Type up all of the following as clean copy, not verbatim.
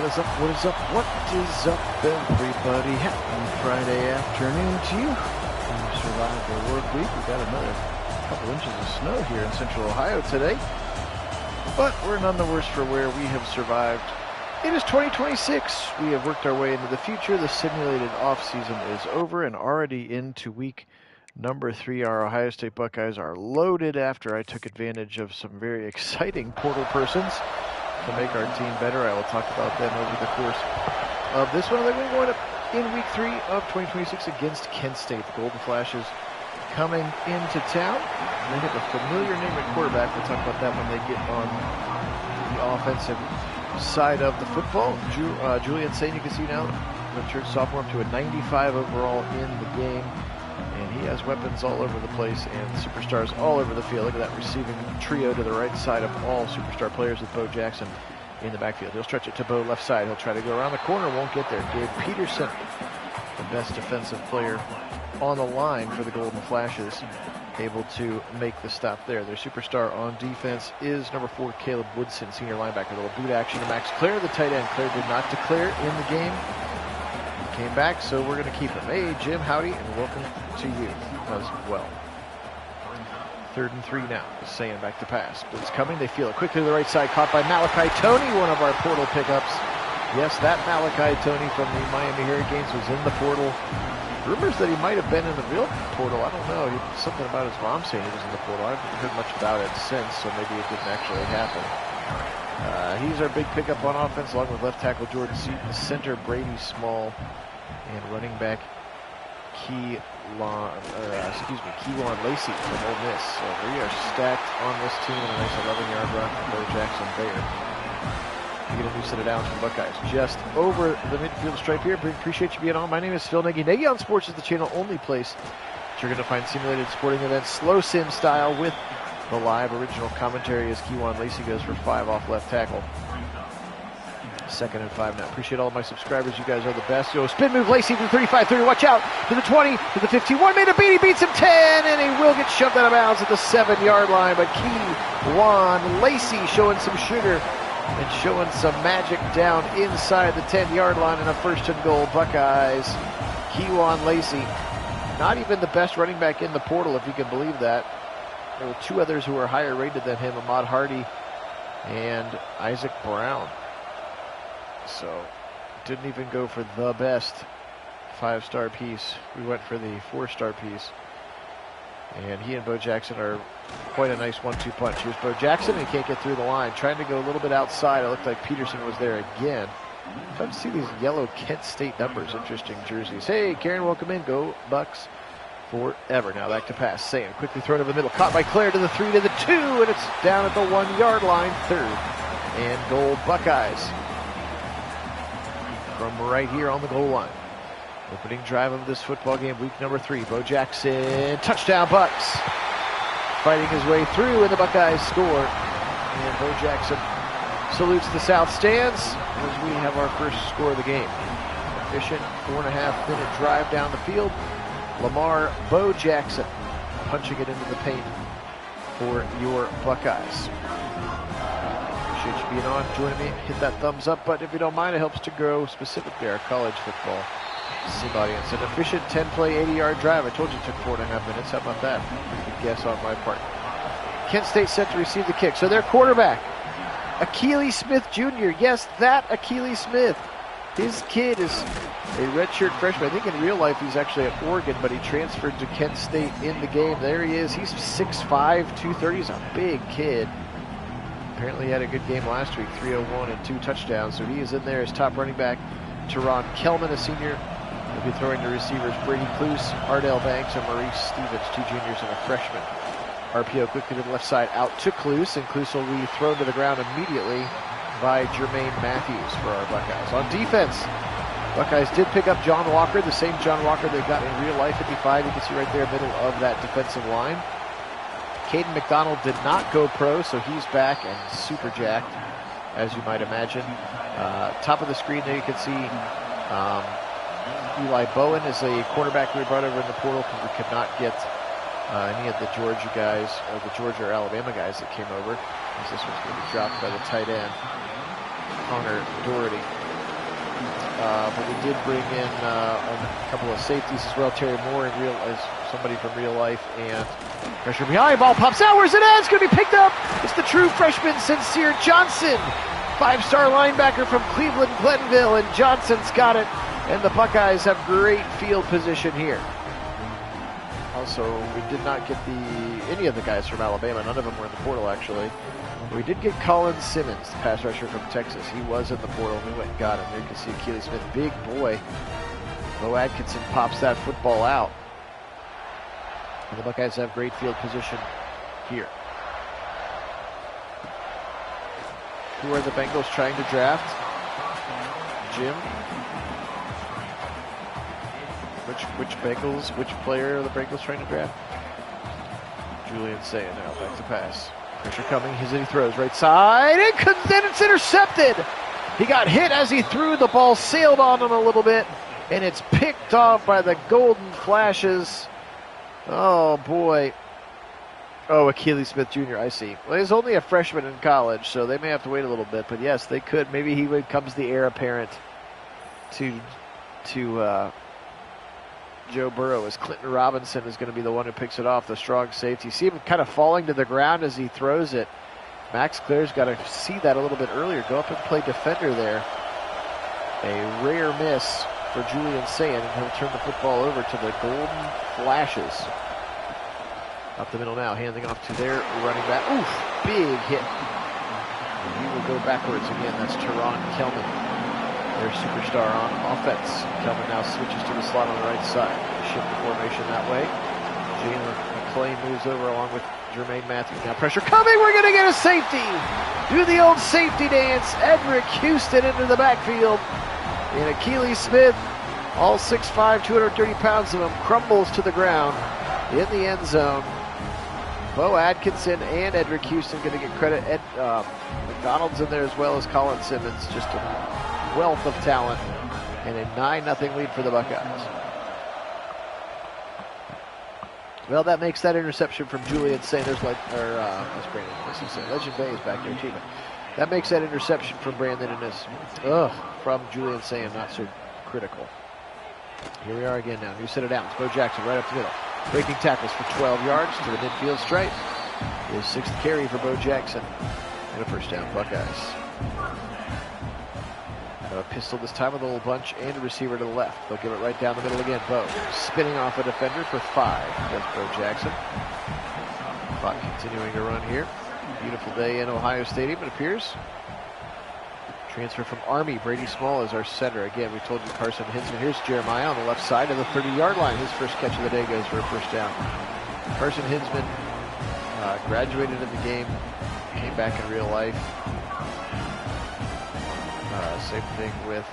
is up, what is up, what is up, everybody? Happy Friday afternoon to you. We survived the work week. We got another couple inches of snow here in central Ohio today. But we're none the worse for where we have survived. It is 2026. We have worked our way into the future. The simulated off-season is over and already into week number 3. Our Ohio State Buckeyes are loaded after I took advantage of some very exciting portal persons to make our team better. I will talk about them over the course of this one. They're going up in week 3 of 2026 against Kent State. The Golden Flashes coming into town. They have a familiar name at quarterback. We'll talk about that when they get on the offensive side of the football. Julian Sain, you can see now, the church sophomore, up to a 95 overall in the game. And he has weapons all over the place and superstars all over the field. Look at that receiving trio to the right side of all superstar players with Bo Jackson in the backfield. He'll stretch it to Bo left side. He'll try to go around the corner, won't get there. Gabe Peterson, the best defensive player on the line for the Golden Flashes, able to make the stop there. Their superstar on defense is number 4, Caleb Woodson, senior linebacker. A little boot action to Max Clare, the tight end. Clare did not declare in the game. Came back, so we're going to keep him. Hey, Jim, howdy, and welcome to you as well. 3rd and 3 now. Saying back to pass. Blitz coming. They feel it quickly to the right side. Caught by Malachi Tony, one of our portal pickups. Yes, that Malachi Tony from the Miami Hurricanes was in the portal. Rumors that he might have been in the real portal. I don't know. Something about his mom saying he was in the portal. I haven't heard much about it since, so maybe it didn't actually happen. He's our big pickup on offense, along with left tackle Jordan Seaton, center Brady Small, and running back Keewan Lacey from Ole Miss. So we are stacked on this team in a nice 11-yard run from Bo Jackson Bayer. We get a new set of downs from Buckeyes just over the midfield stripe here. Appreciate you being on. My name is Phil Nagy. Nagy on Sports is the channel only place that you're going to find simulated sporting events, slow sim style, with the live original commentary as Keewan Lacey goes for 5 off left tackle. 2nd and 5 now. Appreciate all of my subscribers. You guys are the best. Yo, spin move, Lacey to the 35-30. Watch out. To the 20, to the 51. Made a beat. He beats him 10, and he will get shoved out of bounds at the 7-yard line. But Keewan Lacey showing some sugar and showing some magic down inside the 10-yard line, and a 1st and goal. Buckeyes. Keewan Lacey, not even the best running back in the portal, if you can believe that. There were 2 others who were higher rated than him, Ahmad Hardy and Isaac Brown. So, didn't even go for the best 5-star piece. We went for the 4-star piece. And he and Bo Jackson are quite a nice 1-2 punch. Here's Bo Jackson, and he can't get through the line. Trying to go a little bit outside. It looked like Peterson was there again. Fun to see these yellow Kent State numbers. Interesting jerseys. Hey, Karen, welcome in. Go Bucks forever. Now back to pass. Saying quickly thrown over the middle. Caught by Clare to the 3, to the 2, and it's down at the 1-yard line. 3rd and goal, Buckeyes. From right here on the goal line. Opening drive of this football game, week number 3. Bo Jackson, touchdown Bucks. Fighting his way through, and the Buckeyes score. And Bo Jackson salutes the South stands as we have our first score of the game. Efficient 4.5-minute drive down the field. Lamar Bo Jackson punching it into the paint for your Buckeyes. Appreciate you being on, joining me. Hit that thumbs up button if you don't mind. It helps to grow specifically our college football sim audience. An efficient 10-play, 80-yard drive. I told you it took 4.5 minutes. How about that? Good guess on my part. Kent State set to receive the kick. So their quarterback, Akili Smith Jr. Yes, that Akili Smith. His kid is a redshirt freshman. I think in real life he's actually at Oregon, but he transferred to Kent State in the game. There he is. He's 6'5", 230. He's a big kid. Apparently he had a good game last week, 301 and 2 touchdowns. So he is in there as top running back. Teron Kelman, a senior. He'll be throwing to receivers Brady Cluse, Ardell Banks, and Maurice Stevens, 2 juniors and a freshman. RPO quickly to the left side, out to Cluse, and Cluse will be thrown to the ground immediately by Jermaine Matthews for our Buckeyes. On defense, Buckeyes did pick up John Walker, the same John Walker they got in real life, 55. You can see right there, middle of that defensive line. Caden McDonald did not go pro, so he's back and super jacked, as you might imagine. Top of the screen there, you can see Eli Bowen is a cornerback we brought over in the portal because we could not get any of the Georgia guys, or the Georgia or Alabama guys that came over. As this one's going to be dropped by the tight end, Connor Doherty. but we did bring in a couple of safeties as well. Terry Moore as somebody from real life, and pressure behind, ball pops out. Where's it at? It's going to be picked up. It's the true freshman, Sincere Johnson, 5-star linebacker from Cleveland Glenville, and Johnson's got it. And the Buckeyes have great field position here. Also, we did not get any of the guys from Alabama. None of them were in the portal, actually. We did get Colin Simmons, the pass rusher from Texas. He was in the portal. We went and got him. There you can see Keely Smith, big boy. Bo Atkinson pops that football out. And the Buckeyes have great field position here. Who are the Bengals trying to draft? Jim? Which player are the Bengals trying to draft? Julian Saying now, back to pass. Pressure coming, he throws right side, and then it's intercepted. He got hit as he threw, the ball sailed on him a little bit, and it's picked off by the Golden Flashes. Oh boy. Oh, Akili Smith Jr., I see. Well, he's only a freshman in college, so they may have to wait a little bit, but yes, they could. Maybe he becomes the heir apparent to Joe Burrow, as Clinton Robinson is going to be the one who picks it off, the strong safety. See him kind of falling to the ground as he throws it. Max Clare's got to see that a little bit earlier. Go up and play defender there. A rare miss for Julian Sayin, and he'll turn the football over to the Golden Flashes. Up the middle now, handing off to their running back. Oof, big hit. And he will go backwards again. That's Teron Kelman, their superstar on offense. Kelman now switches to the slot on the right side. Shift the formation that way. Jalen McClain moves over along with Jermaine Matthews. Now pressure coming. We're going to get a safety. Do the old safety dance. Edric Houston into the backfield. And Akili Smith, all 6'5", 230 pounds of him, crumbles to the ground in the end zone. Bo Atkinson and Edric Houston going to get credit. McDonald's in there as well as Colin Simmons. Just a wealth of talent, and a 9-0 lead for the Buckeyes. Well, that makes that interception from Julian Sanders, Legend Bay is back there too. That makes that interception from Brandon Innes, from Julian Sanders, not so critical. Here we are again now. New set of downs. Bo Jackson right up the middle. Breaking tackles for 12 yards to the midfield stripe. His 6th carry for Bo Jackson. And a first down, Buckeyes. A pistol this time with a little bunch and a receiver to the left. They'll give it right down the middle again. Bo spinning off a defender for 5. That's Bo Jackson. Clock continuing to run here. Beautiful day in Ohio Stadium, it appears. Transfer from Army. Brady Small is our center. Again, we told you Carson Hinsman. Here's Jeremiah on the left side of the 30-yard line. His first catch of the day goes for a first down. Carson Hinsman graduated in the game, came back in real life. Same thing with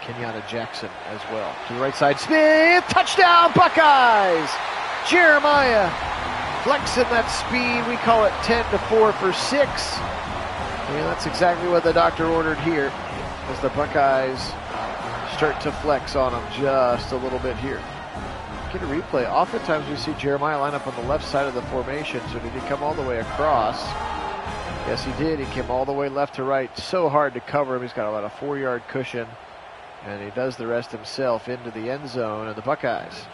Kenyatta Jackson as well. To the right side, Smith, touchdown Buckeyes! Jeremiah flexing that speed. We call it 10-4 for 6. And that's exactly what the doctor ordered here, as the Buckeyes start to flex on them just a little bit here. Get a replay. Oftentimes we see Jeremiah line up on the left side of the formation, so did he come all the way across? Yes, he did. He came all the way left to right. So hard to cover him. He's got about a 4-yard cushion, and he does the rest himself into the end zone. And the Buckeyes,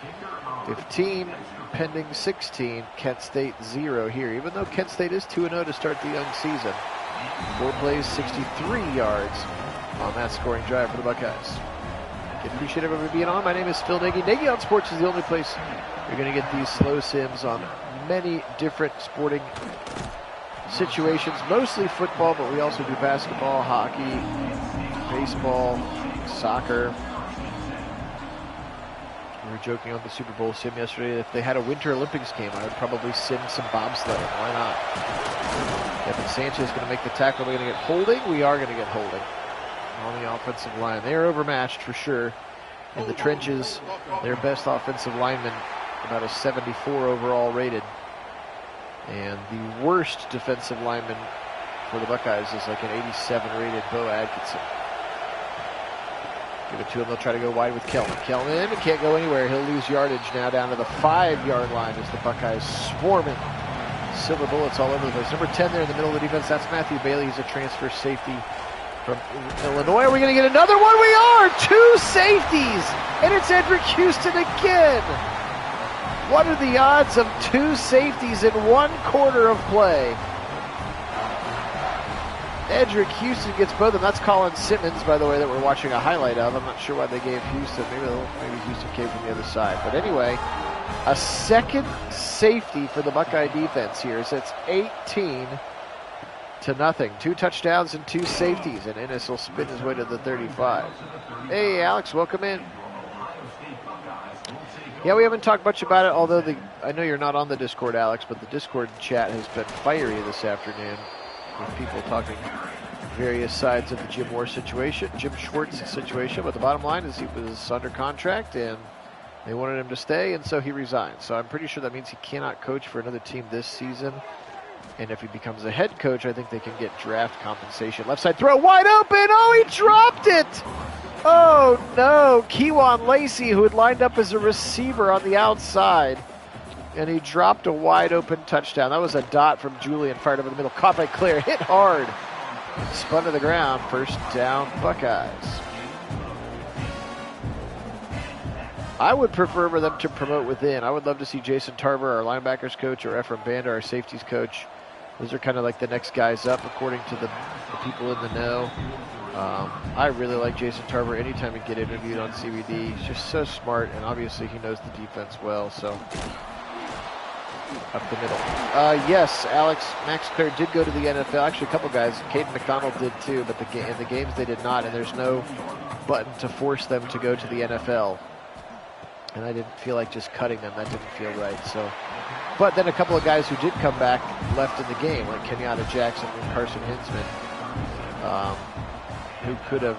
15, pending 16. Kent State 0 here, even though Kent State is 2-0 to start the young season. 4 plays, 63 yards on that scoring drive for the Buckeyes. I appreciate everybody being on. My name is Phil Nagy. Nagy on Sports is the only place you're going to get these slow sims on many different sporting situations, mostly football, but we also do basketball, hockey, baseball, soccer. We were joking on the Super Bowl sim yesterday. If they had a Winter Olympics game, I would probably sim some bobsledding. Why not? Evan Sanchez is going to make the tackle. We're going to get holding. We are going to get holding on the offensive line. They are overmatched for sure in the trenches. Their best offensive lineman, about a 74 overall rated. And the worst defensive lineman for the Buckeyes is like an 87 rated Bo Atkinson. Give it to him. They'll try to go wide with Kelman. Kelman can't go anywhere. He'll lose yardage now down to the 5-yard line as the Buckeyes swarming. Silver bullets all over the place. Number 10 there in the middle of the defense. That's Matthew Bailey. He's a transfer safety from Illinois. Are we going to get another one? We are! 2 safeties! And it's Edric Houston again! What are the odds of 2 safeties in 1 quarter of play? Edric Houston gets both of them. That's Colin Simmons, by the way, that we're watching a highlight of. I'm not sure why they gave Houston. Maybe Houston came from the other side. But anyway, a second safety for the Buckeye defense here. So it's 18-0. 2 touchdowns and 2 safeties, and Ennis will spin his way to the 35. Hey, Alex, welcome in. Yeah, we haven't talked much about it, although I know you're not on the Discord, Alex, but the Discord chat has been fiery this afternoon with people talking various sides of the Jim Schwartz situation. But the bottom line is he was under contract, and they wanted him to stay, and so he resigned. So I'm pretty sure that means he cannot coach for another team this season. And if he becomes a head coach, I think they can get draft compensation. Left side throw, wide open. Oh, he dropped it. Oh, no. Kewan Lacey, who had lined up as a receiver on the outside. And he dropped a wide open touchdown. That was a dot from Julian, fired over the middle. Caught by Claire, hit hard. Spun to the ground. First down, Buckeyes. I would prefer for them to promote within. I would love to see Jason Tarver, our linebackers coach, or Ephraim Banda, our safeties coach. Those are kind of like the next guys up, according to the people in the know. I really like Jason Tarver anytime he get interviewed on CBD. He's just so smart, and obviously he knows the defense well. So up the middle. Yes, Alex, Max Clare did go to the NFL. Actually, a couple guys. Caden McDonald did too, but in the games they did not, and there's no button to force them to go to the NFL. And I didn't feel like just cutting them. That didn't feel right. So, but then a couple of guys who did come back left in the game, like Kenyatta Jackson and Carson Hinsman, who couldn't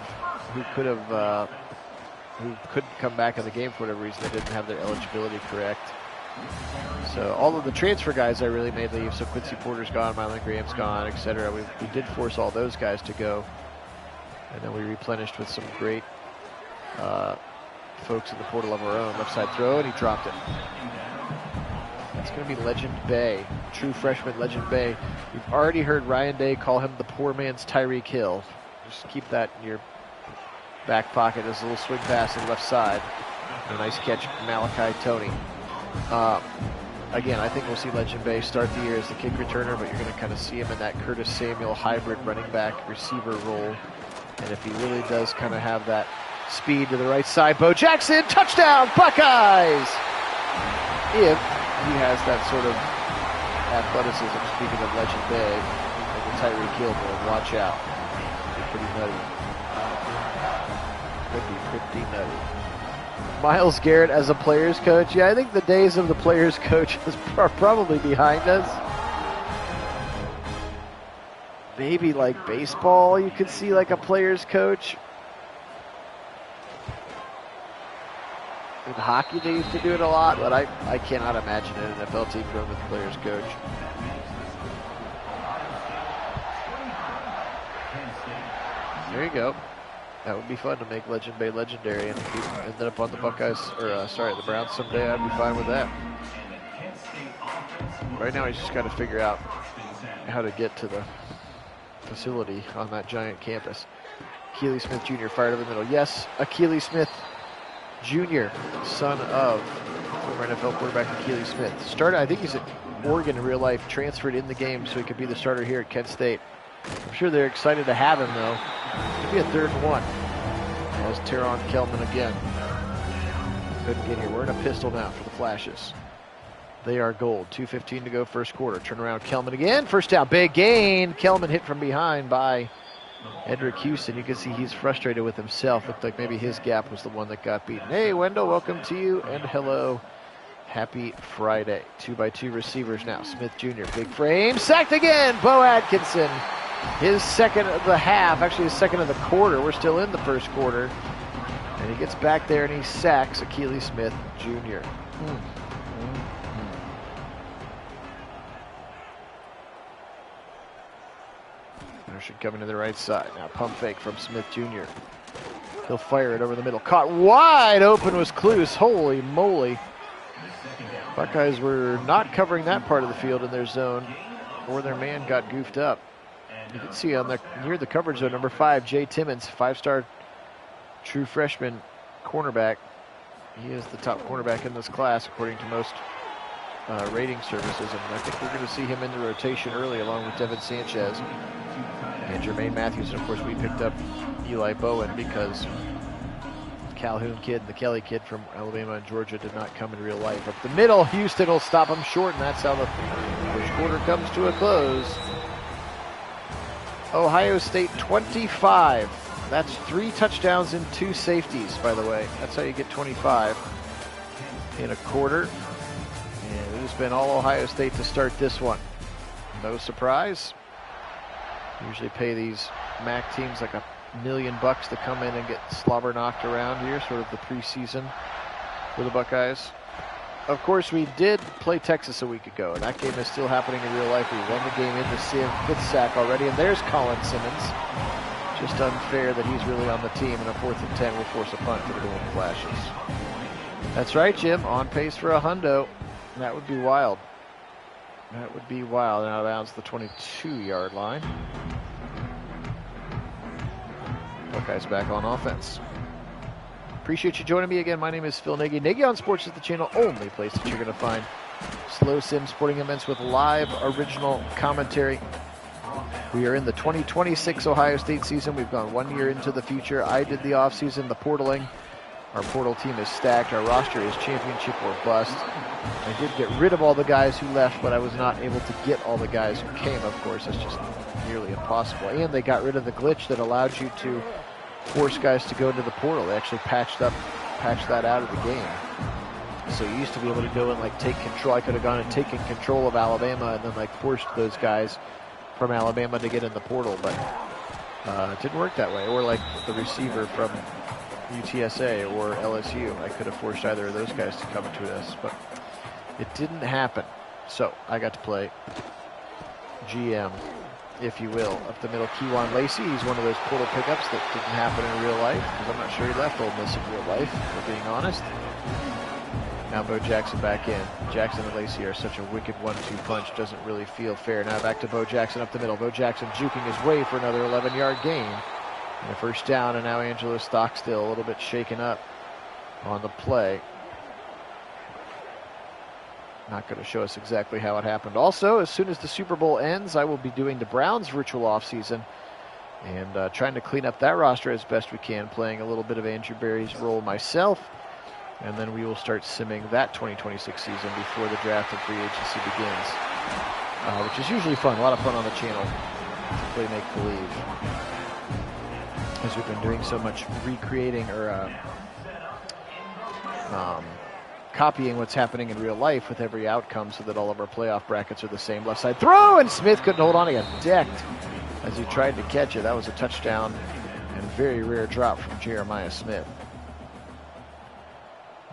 come back in the game for whatever reason. They didn't have their eligibility correct. So all of the transfer guys I really made leave. So Quincy Porter's gone, Mylan Graham's gone, etc. We did force all those guys to go, and then we replenished with some great folks in the portal of our own. Left side throw, and he dropped it. It's going to be Legend Bay, true freshman Legend Bay. We've already heard Ryan Day call him the poor man's Tyreek Hill. Just keep that in your back pocket as a little swing pass on the left side. And a nice catch, Malachi Toney. Again, I think we'll see Legend Bay start the year as the kick returner, but you're going to kind of see him in that Curtis Samuel hybrid running back receiver role. And if he really does kind of have that speed to the right side, Bo Jackson, touchdown, Buckeyes! If he has that sort of athleticism, speaking of Legend Bay, and the Tyreek Hill build, watch out. Could be pretty nutty. Could be pretty nutty. Myles Garrett as a player's coach. Yeah, I think the days of the player's coach are probably behind us. Maybe like baseball, you could see like a player's coach. In hockey, they used to do it a lot, but I cannot imagine an NFL team going with the player's coach. There you go. That would be fun to make Legend Bay legendary, and if he ended up on the Buckeyes, or the Browns someday, I'd be fine with that. Right now, he's just got to figure out how to get to the facility on that giant campus. Keely Smith Jr. fired over the middle. Yes, Keely Smith Jr., son of former NFL quarterback Keely Smith. Started, I think he's at Oregon in real life, transferred in the game so he could be the starter here at Kent State. I'm sure they're excited to have him, though. It'll be a 3rd and 1. As Teron Kelman again. Couldn't get here. We're in a pistol now for the Flashes. They are gold. 2:15 to go, first quarter. Turn around, Kelman again. First down, big gain. Kelman hit from behind by Edric Houston. You can see he's frustrated with himself. Looked like maybe his gap was the one that got beaten. Hey, Wendell, welcome to you, and hello. Happy Friday. 2x2 receivers now. Smith Jr., big frame. Sacked again. Bo Atkinson. His second of the half, actually his second of the quarter. We're still in the first quarter. And he gets back there and he sacks Keely Smith Jr. Anderson coming to the right side. Now pump fake from Smith Jr. He'll fire it over the middle. Caught wide open was Cluse. Holy moly. Buckeyes were not covering that part of the field in their zone, or their man got goofed up. You can see on near the coverage zone, number 5, Jay Timmons, 5-star true freshman cornerback. He is the top cornerback in this class, according to most rating services, and I think we're going to see him in the rotation early, along with Devin Sanchez and Jermaine Matthews. And of course, we picked up Eli Bowen because the Calhoun kid and the Kelly kid from Alabama and Georgia did not come in real life. Up the middle, Houston will stop him short, and that's how the first quarter comes to a close. Ohio State 25. That's 3 touchdowns and 2 safeties, by the way. That's how you get 25 in a quarter. And it has been all Ohio State to start this one. No surprise. Usually pay these MAC teams like $1 million to come in and get slobber knocked around here, sort of the preseason for the Buckeyes. Of course, we did play Texas a week ago, and that game is still happening in real life. We won the game into Sim, 5th sack already, and there's Colin Simmons. Just unfair that he's really on the team, and a 4th and 10 will force a punt for the Golden Flashes. That's right, Jim, on pace for a hundo. That would be wild. That would be wild. Now bounds the 22-yard line. Buckeyes back on offense. Appreciate you joining me again. My name is Phil Nagy. Nagy on Sports is the channel only place that you're going to find slow sim sporting events with live original commentary. We are in the 2026 Ohio State season. We've gone 1 year into the future. I did the offseason, the portaling. Our portal team is stacked. Our roster is championship or bust. I did get rid of all the guys who left, but I was not able to get all the guys who came, of course. It's just nearly impossible. And they got rid of the glitch that allowed you to force guys to go into the portal. They actually patched that out of the game. So you used to be able to go and like take control. I could have gone and taken control of Alabama and then like forced those guys from Alabama to get in the portal, but it didn't work that way. Or like the receiver from UTSA or LSU. I could have forced either of those guys to come to us, but it didn't happen. So I got to play GM, if you will, up the middle. Kewan Lacey, he's one of those portal pickups that didn't happen in real life, because I'm not sure he left Ole Miss in real life, if we're being honest. Now Bo Jackson back in. Jackson and Lacey are such a wicked 1-2 punch, doesn't really feel fair. Now back to Bo Jackson up the middle. Bo Jackson juking his way for another 11-yard gain. And a first down, and now Angelo Stockstill a little bit shaken up on the play. Not going to show us exactly how it happened. Also, as soon as the Super Bowl ends, I will be doing the Browns virtual offseason and trying to clean up that roster as best we can, playing a little bit of Andrew Berry's role myself. And then we will start simming that 2026 season before the draft and free agency begins, which is usually fun. A lot of fun on the channel to play make-believe, as we've been doing so much recreating or copying what's happening in real life with every outcome, so that all of our playoff brackets are the same. Left side throw, and Smith couldn't hold on. He got decked as he tried to catch it. That was a touchdown and very rare drop from Jeremiah Smith.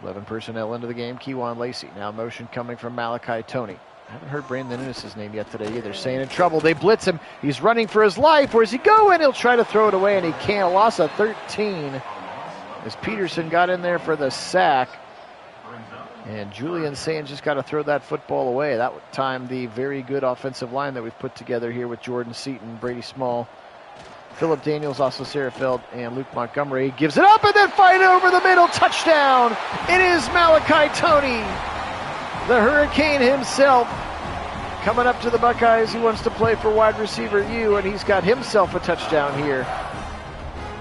11 personnel into the game. Kewan Lacey. Now motion coming from Malachi Toney. I haven't heard Brandon Innes' name yet today either. Saying in trouble. They blitz him. He's running for his life. Where's he going? He'll try to throw it away, and he can't. Loss of 13 as Peterson got in there for the sack. And Julian Sands just got to throw that football away. That time the very good offensive line that we've put together here with Jordan Seaton, Brady Small, Philip Daniels, also Sarafeld, and Luke Montgomery. Gives it up and then fight over the middle. Touchdown! It is Malachi Toney, the Hurricane himself, coming up to the Buckeyes. He wants to play for wide receiver U, and he's got himself a touchdown here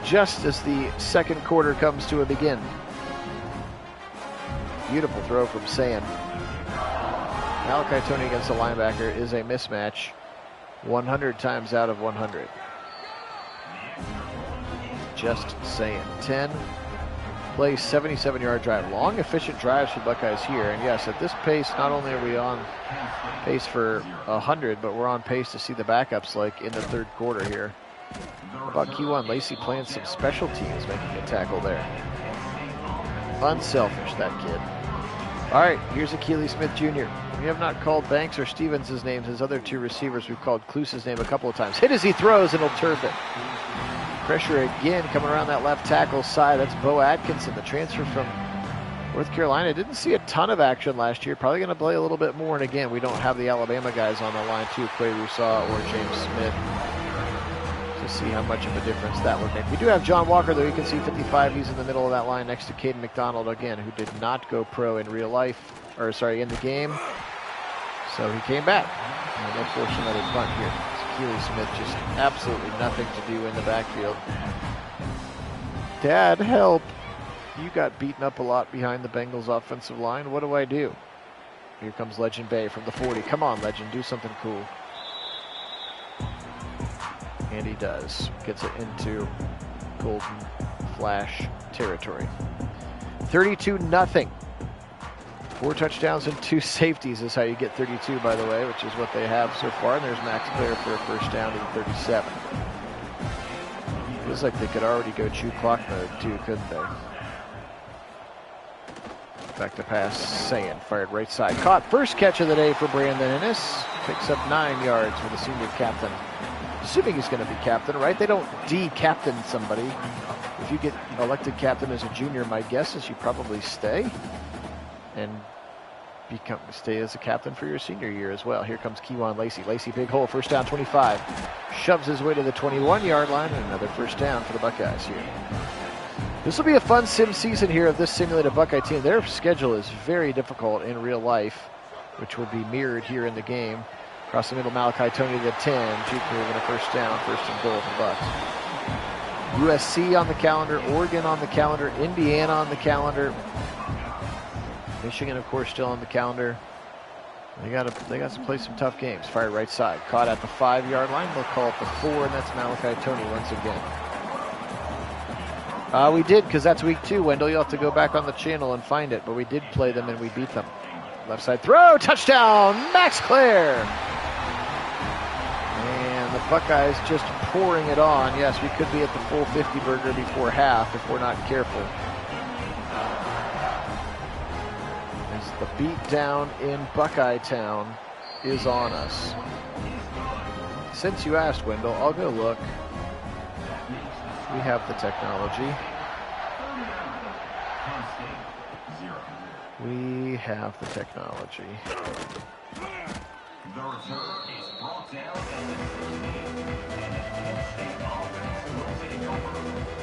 just as the second quarter comes to a begin. Beautiful throw from Sand. Malachi Toney against the linebacker is a mismatch 100 times out of 100. Just saying. 10 play, 77-yard drive. Long, efficient drives for Buckeyes here. And yes, at this pace, not only are we on pace for 100, but we're on pace to see the backups like in the third quarter here. How about Kewan Lacey playing some special teams, making a tackle there? Unselfish, that kid. All right, here's Akili Smith Jr. We have not called Banks or Stevens' names. His other two receivers, we've called Kluse's name a couple of times. Hit as he throws, and he'll turf it. Pressure again coming around that left tackle side. That's Bo Atkinson, the transfer from North Carolina. Didn't see a ton of action last year. Probably going to play a little bit more. And again, we don't have the Alabama guys on the line too. Quay Rousseau or James Smith see how much of a difference that would make. We do have John Walker, though. You can see 55. He's in the middle of that line next to Caden McDonald, again, who did not go pro in real life, or sorry, in the game. So he came back. And they'll force another punt here. Keely Smith just absolutely nothing to do in the backfield. Dad, help. You got beaten up a lot behind the Bengals offensive line. What do I do? Here comes Legend Bay from the 40. Come on, Legend, do something cool. And he does. Gets it into Golden Flash territory. 32-0. 4 touchdowns and 2 safeties is how you get 32, by the way, which is what they have so far. And there's Max Clare for a first down to the 37. Feels like they could already go chew clock mode, too, couldn't they? Back to pass, Sayin, fired right side. Caught, first catch of the day for Brandon Ennis. Picks up 9 yards for the senior captain. Assuming he's going to be captain, right? They don't de-captain somebody. If you get elected captain as a junior, my guess is you probably stay and stay as a captain for your senior year as well. Here comes Kewan Lacey. Lacey, big hole, first down, 25. Shoves his way to the 21-yard line, and another first down for the Buckeyes here. This will be a fun sim season here of this simulated Buckeye team. Their schedule is very difficult in real life, which will be mirrored here in the game. Across the middle, Malachi Tony to the 10. Duke moving a first down, first and goal for the Bucks. USC on the calendar, Oregon on the calendar, Indiana on the calendar. Michigan, of course, still on the calendar. They got to play some tough games. Fired right side. Caught at the 5-yard line. They'll call it the 4, and that's Malachi Tony once again. We did, because that's week 2, Wendell. You'll have to go back on the channel and find it, but we did play them and we beat them. Left side throw, touchdown, Max Clare! And the Buckeyes just pouring it on. Yes, we could be at the full 50 burger before half if we're not careful. As the beat down in Buckeye Town is on us. Since you asked, Wendell, I'll go look. We have the technology. We have the technology. The return is brought down and the State offense will take over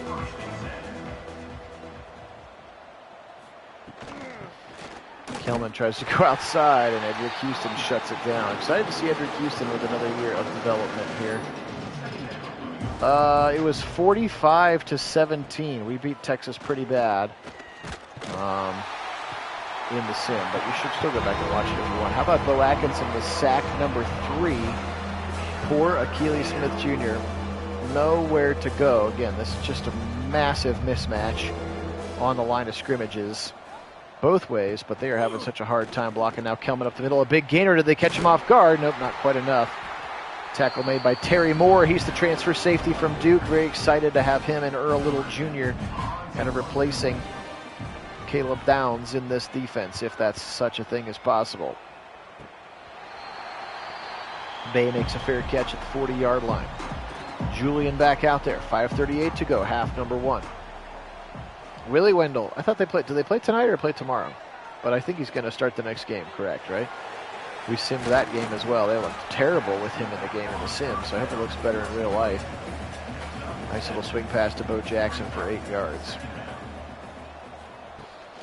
first and 10. Kelman tries to go outside and Edric Houston shuts it down. Excited to see Edric Houston with another year of development here. It was 45-17. We beat Texas pretty bad in the sim, but you should still go back and watch it if you want. How about Bo Atkinson with sack number 3? Poor Akili Smith Jr. Nowhere to go. Again, this is just a massive mismatch on the line of scrimmages both ways, but they are having such a hard time blocking. Now Kelman up the middle, a big gainer. Did they catch him off guard? Nope, not quite enough. Tackle made by Terry Moore. He's the transfer safety from Duke. Very excited to have him and Earl Little Jr. kind of replacing Caleb Downs in this defense, if that's such a thing as possible. Bay makes a fair catch at the 40-yard line. Julian back out there. 5:38 to go, half number 1. Willie Wendell. I thought they played. Do they play tonight or play tomorrow? But I think he's going to start the next game, correct, right? We simmed that game as well. They looked terrible with him in the game in the sim, so I hope it looks better in real life. Nice little swing pass to Bo Jackson for 8 yards.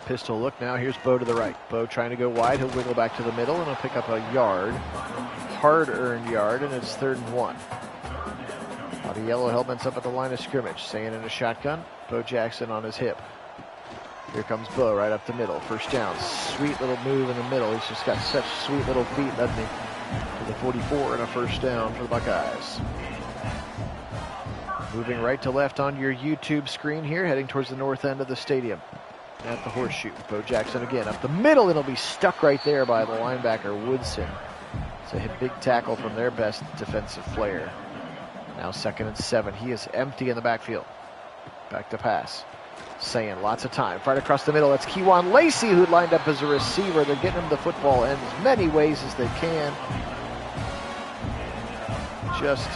Pistol look now. Here's Bo to the right. Bo trying to go wide. He'll wiggle back to the middle, and he'll pick up a yard. Hard-earned yard, and it's 3rd and 1. A lot of yellow helmets up at the line of scrimmage. Saying in a shotgun. Bo Jackson on his hip. Here comes Bo right up the middle. First down. Sweet little move in the middle. He's just got such sweet little feet, doesn't he? To the 44 and a first down for the Buckeyes. Moving right to left on your YouTube screen here, heading towards the north end of the stadium. At the horseshoe. Bo Jackson again up the middle. It'll be stuck right there by the linebacker Woodson. It's a big tackle from their best defensive player. Now 2nd and 7. He is empty in the backfield. Back to pass. Saying lots of time. Right across the middle. That's Kewan Lacey who lined up as a receiver. They're getting him the football in as many ways as they can. Just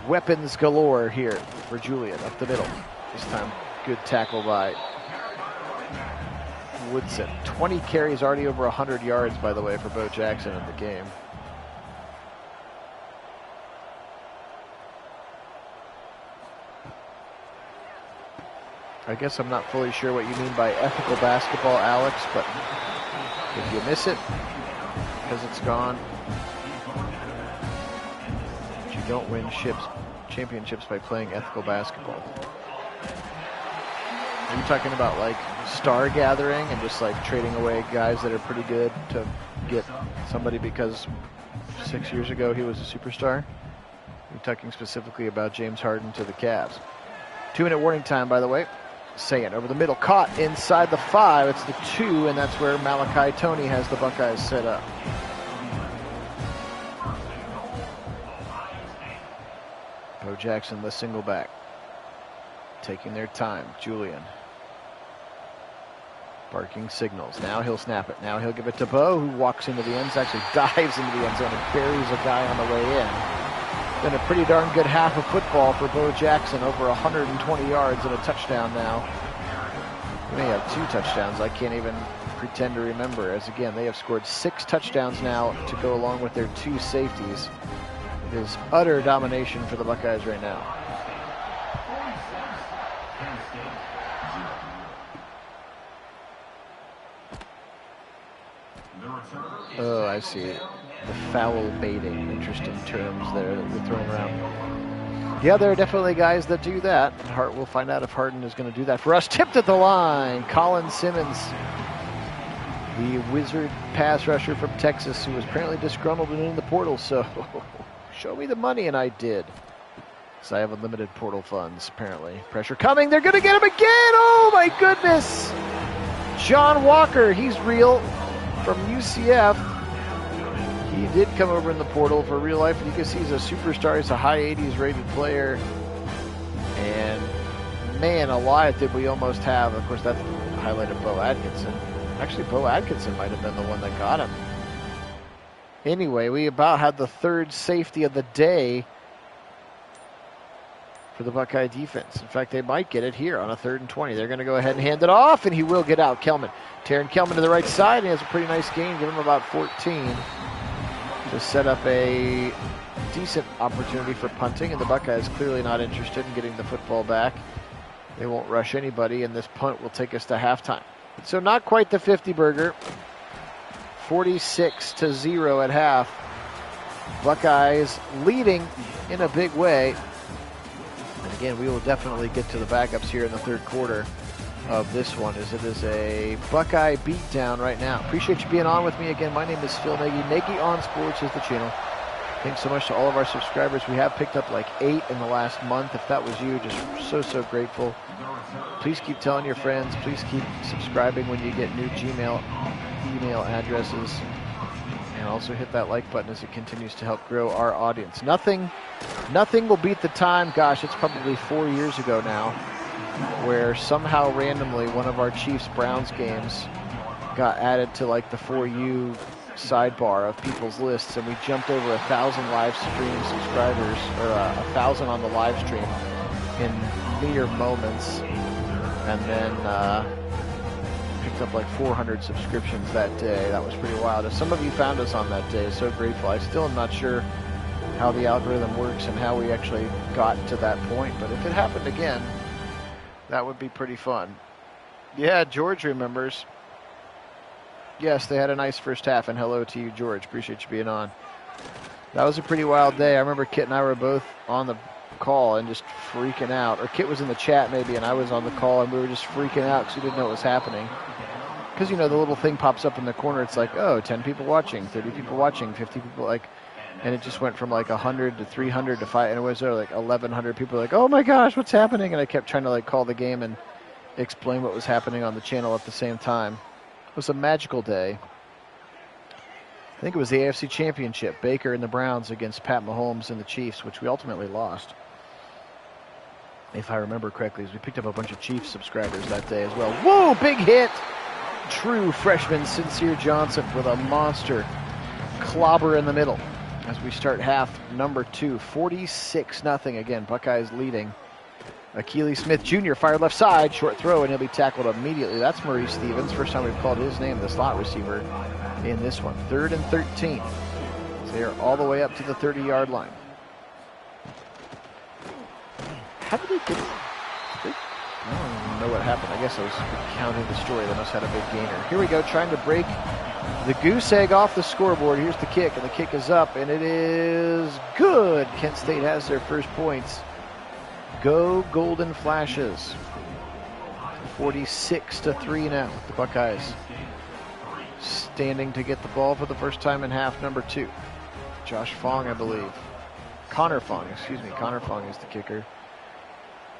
weapons galore here for Julian up the middle. This time good tackle by Woodson. 20 carries, already over 100 yards, by the way, for Bo Jackson in the game. I guess I'm not fully sure what you mean by ethical basketball, Alex, but if you miss it, because it's gone, but you don't win championships by playing ethical basketball. Are you talking about like star gathering and just like trading away guys that are pretty good to get somebody because 6 years ago he was a superstar? You're talking specifically about James Harden to the Cavs. 2-minute warning time, by the way. Saying over the middle, caught inside the 5. It's the 2, and that's where Malachi Toney has the Buckeyes set up. Bo Jackson, the single back. Taking their time. Julian. Barking signals. Now he'll snap it. Now he'll give it to Bo, who walks into the end zone, actually dives into the end zone and buries a guy on the way in. Been a pretty darn good half of football for Bo Jackson, over 120 yards and a touchdown now. They may have 2 touchdowns. I can't even pretend to remember, as again, they have scored 6 touchdowns now to go along with their 2 safeties. It is utter domination for the Buckeyes right now. Oh, I see. The foul baiting, interesting terms there that we're throwing around. Yeah, there are definitely guys that do that. We'll find out if Harden is going to do that for us. Tipped at the line. Colin Simmons, the wizard pass rusher from Texas, who was apparently disgruntled and in the portal. So show me the money, and I did. So I have unlimited portal funds, apparently. Pressure coming. They're going to get him again. Oh, my goodness. John Walker, he's real, from UCF. He did come over in the portal for real life, and you can see he's a superstar. He's a high 80s rated player. And man alive, did we almost have. Of course, that's the highlight of Bo Atkinson. Actually, Bo Atkinson might have been the one that got him. Anyway, we about had the 3rd safety of the day for the Buckeye defense. In fact, they might get it here on a 3rd and 20. They're going to go ahead and hand it off, and he will get out. Kelman. Taron Kelman to the right side, and he has a pretty nice gain. Give him about 14. To set up a decent opportunity for punting, and the Buckeyes clearly not interested in getting the football back. They won't rush anybody, and this punt will take us to halftime. So not quite the 50-burger. 46-0 at half. Buckeyes leading in a big way. And again, we will definitely get to the backups here in the 3rd quarter of this one, as it is a Buckeye beatdown right now. Appreciate you being on with me again. My name is Phil Nagy. Nagy on Sports is the channel. Thanks so much to all of our subscribers. We have picked up like 8 in the last month. If that was you, just so grateful. Please keep telling your friends. Please keep subscribing when you get new Gmail email addresses. And also hit that like button as it continues to help grow our audience. Nothing will beat the time. Gosh, it's probably 4 years ago now, where somehow randomly one of our Chiefs-Browns games got added to like the For You sidebar of people's lists, and we jumped over 1,000 live stream subscribers, or 1,000 on the live stream in mere moments, and then picked up like 400 subscriptions that day. That was pretty wild. If some of you found us on that day, so grateful. I still am not sure how the algorithm works and how we actually got to that point, but if it happened again, that would be pretty fun. Yeah, George remembers. Yes, they had a nice first half, and hello to you, George. Appreciate you being on. That was a pretty wild day. I remember Kit and I were both on the call and just freaking out. Or Kit was in the chat maybe, and I was on the call, and we were just freaking out because we didn't know what was happening. Because, you know, the little thing pops up in the corner. It's like, oh, 10 people watching, 30 people watching, 50 people, like, and it just went from like 100 to 300 to 5, and it was like 1,100 people like, oh my gosh, what's happening? And I kept trying to like call the game and explain what was happening on the channel at the same time. It was a magical day. I think it was the AFC Championship, Baker and the Browns against Pat Mahomes and the Chiefs, which we ultimately lost, if I remember correctly, as we picked up a bunch of Chiefs subscribers that day as well. Whoa, big hit! True freshman Sincere Johnson with a monster clobber in the middle as we start half number 2, 46-0. Again, Buckeyes leading. Akili Smith Jr. fired left side, short throw, and he'll be tackled immediately. That's Maurice Stevens. First time we've called his name, the slot receiver, in this one. 3rd and 13. So they are all the way up to the 30-yard line. How did they get it? know what happened. I guess I was counting the story. They must have had a big gainer. Here we go, trying to break the goose egg off the scoreboard. Here's the kick, and the kick is up, and it is good. Kent State has their first points. Go Golden Flashes. 46-3 now. The Buckeyes standing to get the ball for the first time in half number 2. Josh Fong, I believe. Connor Fong, excuse me. Connor Fong is the kicker.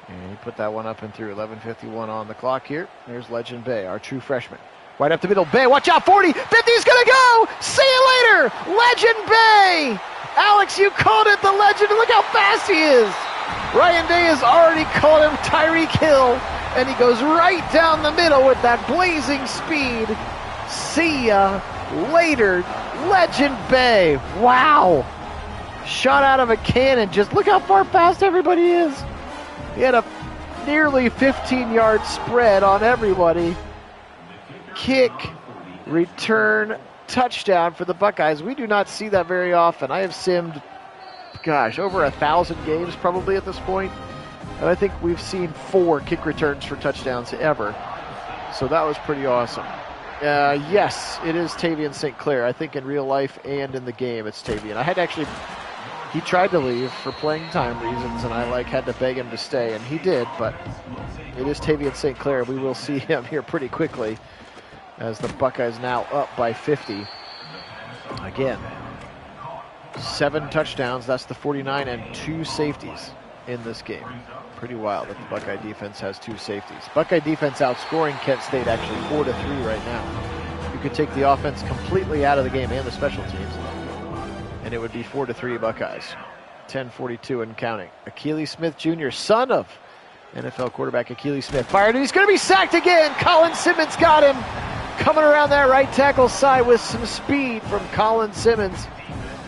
And he put that one up and through. 11:51 on the clock here. There's Legend Bay, our true freshman. Right up the middle. Bay, watch out, 40, 50, he's going to go! See you later! Legend Bay! Alex, you called it, the legend, and look how fast he is! Ryan Day has already called him Tyreek Hill, and he goes right down the middle with that blazing speed. See ya later, Legend Bay. Wow! Shot out of a cannon. Just look how far past everybody is. He had a nearly 15-yard spread on everybody. Kick, return, touchdown for the Buckeyes. We do not see that very often. I have simmed, gosh, over 1,000 games probably at this point, and I think we've seen 4 kick returns for touchdowns ever. So that was pretty awesome. Yes, it is Tavian St. Clair. I think in real life and in the game it's Tavian. I had actually, he tried to leave for playing time reasons, and I had to beg him to stay, and he did, but it is Tavian St. Clair. We will see him here pretty quickly as the Buckeyes now up by 50. Again, 7 touchdowns, that's the 49, and 2 safeties in this game. Pretty wild that the Buckeye defense has 2 safeties. Buckeye defense outscoring Kent State actually 4-3 right now. You could take the offense completely out of the game and the special teams, and it would be 4-3 Buckeyes. 10:42 and counting. Akili Smith Jr., son of NFL quarterback Akili Smith, fired, and he's going to be sacked again. Colin Simmons got him. Coming around that right tackle side with some speed from Colin Simmons.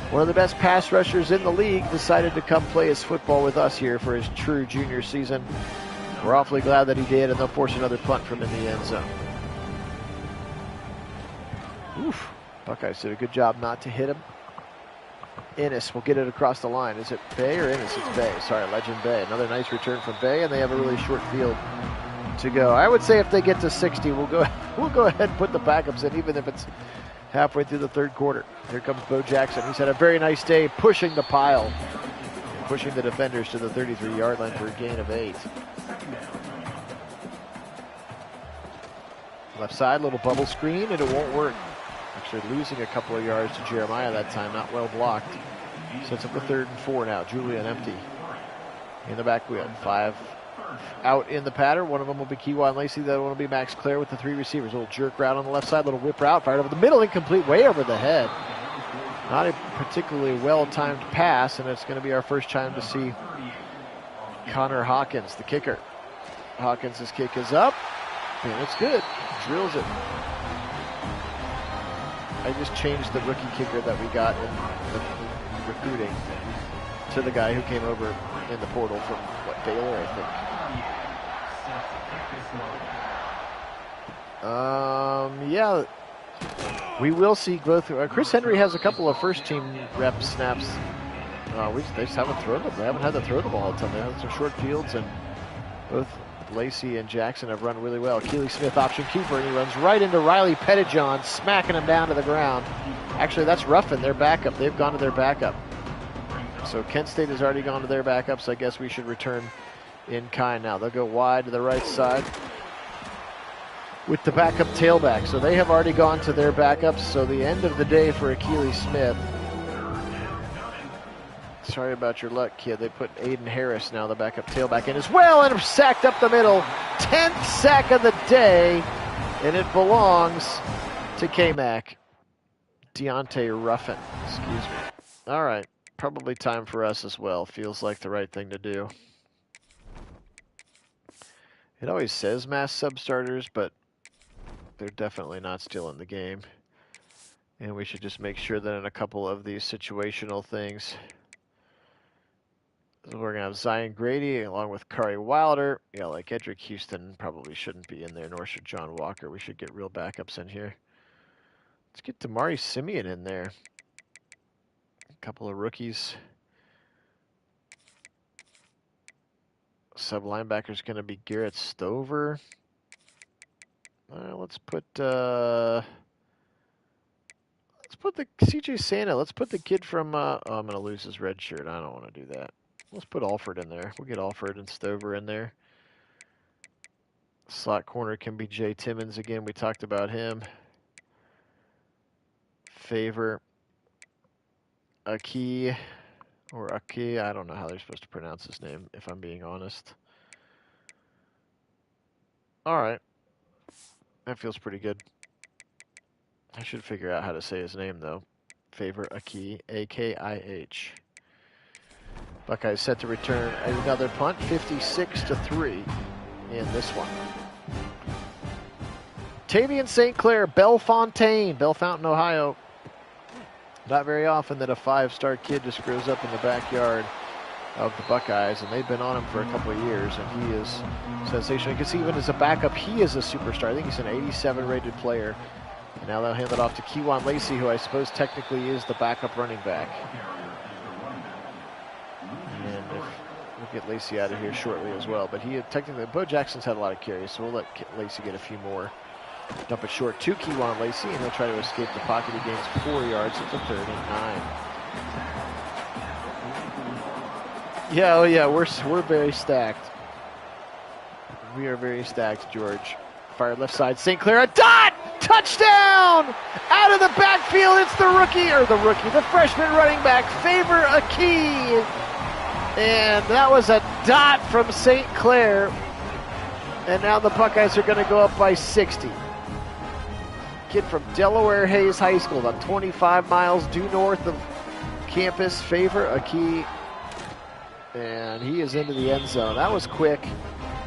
One of the best pass rushers in the league, decided to come play his football with us here for his true junior season. We're awfully glad that he did, and they'll force another punt from in the end zone. Oof. Buckeyes did a good job not to hit him. Ennis will get it across the line. Is it Bay or Ennis? It's Bay. Sorry, Legend Bay. Another nice return from Bay, and they have a really short field to go. I would say if they get to 60, we'll go ahead and put the backups in, even if it's halfway through the third quarter. Here comes Bo Jackson. He's had a very nice day pushing the pile, pushing the defenders to the 33-yard line for a gain of 8. Left side, little bubble screen, and it won't work. Actually losing a couple of yards to Jeremiah that time, not well blocked. Sets up the 3rd and 4 now. Julian empty in the back wheel. 5 out in the pattern. One of them will be Kewan Lacey. The other one will be Max Clare with the 3 receivers. A little jerk route on the left side, little whip route, fired over the middle, incomplete, way over the head. Not a particularly well-timed pass, and it's going to be our first time to see Connor Hawkins, the kicker. Hawkins' kick is up, and it's good. Drills it. I just changed the rookie kicker that we got in the recruiting to the guy who came over in the portal from, Baylor, I think. Yeah, we will see both. Chris Henry has a couple of first-team rep snaps. They just haven't thrown them. They haven't had to throw the ball all the time. They have some short fields, and both Lacey and Jackson have run really well. Keely Smith, option keeper, and he runs right into Riley Pettijohn, smacking him down to the ground. Actually, that's Ruffin, their backup. They've gone to their backup. So Kent State has already gone to their backup, so I guess we should return in kind now. They'll go wide to the right side with the backup tailback. So they have already gone to their backups. So the end of the day for Akili Smith. Sorry about your luck, kid. They put Aiden Harris now, the backup tailback, in as well, and sacked up the middle. 10th sack of the day, and it belongs to K-Mac. Deontay Ruffin, excuse me. All right, probably time for us as well. Feels like the right thing to do. It always says mass sub-starters, but they're definitely not still in the game. And we should just make sure that in a couple of these situational things, we're going to have Zion Grady along with Kari Wilder. Yeah, like Edric Houston probably shouldn't be in there, nor should John Walker. We should get real backups in here. Let's get Damari Simeon in there. A couple of rookies. Sub linebacker is going to be Garrett Stover. Let's put the CJ Santa. Let's put the kid from. Oh, I'm going to lose his red shirt. I don't want to do that. Let's put Alford in there. We'll get Alford and Stover in there. Slot corner can be Jay Timmons again. We talked about him. Favor. Aki or Aki. I don't know how they're supposed to pronounce his name, if I'm being honest. All right. That feels pretty good. I should figure out how to say his name, though. Favor Aki, A-K-I-H. Buckeyes set to return another punt, 56-3 in this one. Tavian St. Clair, Bellefontaine, Bellefontaine, Ohio. Not very often that a five-star kid just grows up in the backyard of the Buckeyes, and they've been on him for a couple of years, and he is sensational. You can see even as a backup, he is a superstar. I think he's an 87 rated player. And now they'll hand it off to Kewan Lacey, who I suppose technically is the backup running back. And we'll get Lacey out of here shortly as well. But he had technically, Bo Jackson's had a lot of carries, so we'll let Lacey get a few more. Dump it short to Kewan Lacey, and he'll try to escape the pocket. He gains 4 yards. It's a 3rd and 9. Yeah, oh yeah, we're very stacked. We are very stacked, George. Fire left side, St. Clair, a dot! Touchdown! Out of the backfield, it's the freshman running back, Favor Aki. And that was a dot from St. Clair. And now the Buckeyes are going to go up by 60. Kid from Delaware Hayes High School, about 25 miles due north of campus, Favor Aki. And he is into the end zone. That was quick.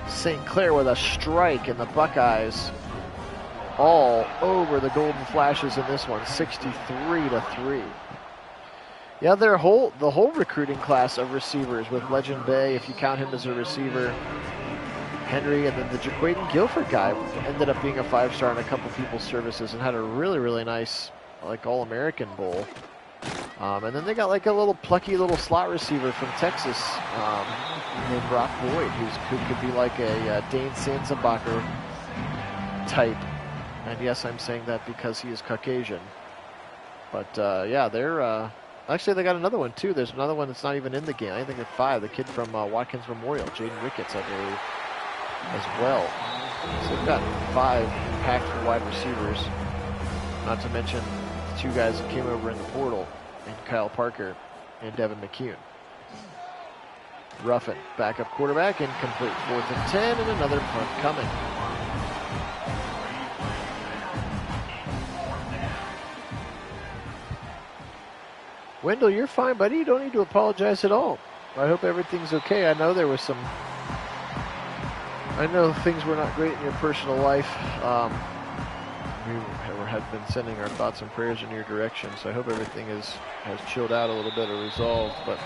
St. Clair with a strike, and the Buckeyes all over the Golden Flashes in this one, 63-3. Yeah, the whole recruiting class of receivers with Legend Bay, if you count him as a receiver, Henry, and then the Jaquaden Guilford guy ended up being a 5-star in a couple people's services and had a really, really nice All-American Bowl. And then they got a little plucky little slot receiver from Texas named Brock Boyd, who could be like a Dane Sanzenbacher type. And yes, I'm saying that because he is Caucasian. But yeah, they're actually they got another one too. There's another one that's not even in the game. I think they're 5. The kid from Watkins Memorial, Jaden Ricketts, I believe, as well. So they've got 5 impactful wide receivers. Not to mention the 2 guys that came over in the portal, and Kyle Parker and Devin McCune. Ruffin, backup quarterback, incomplete. 4th and 10, and another punt coming. Wendell, you're fine, buddy. You don't need to apologize at all. I hope everything's okay. I know there was I know things were not great in your personal life. We had been sending our thoughts and prayers in your direction, so I hope everything has chilled out a little bit or resolved. But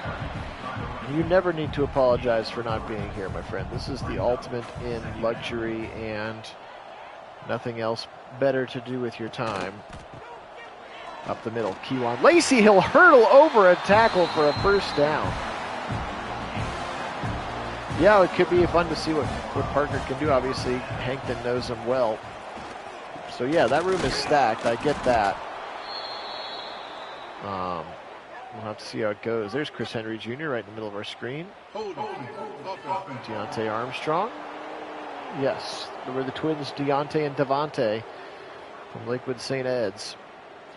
you never need to apologize for not being here, my friend. This is the ultimate in luxury and nothing else better to do with your time. Up the middle, Kewan Lacey, he'll hurdle over a tackle for a 1st down. Yeah, it could be fun to see what Parker can do. Obviously, Hankton knows him well. So yeah, that room is stacked. I get that. We'll have to see how it goes. There's Chris Henry Jr. right in the middle of our screen. Deontay Armstrong. Yes, there were the twins, Deontay and Devontae from Lakewood St. Ed's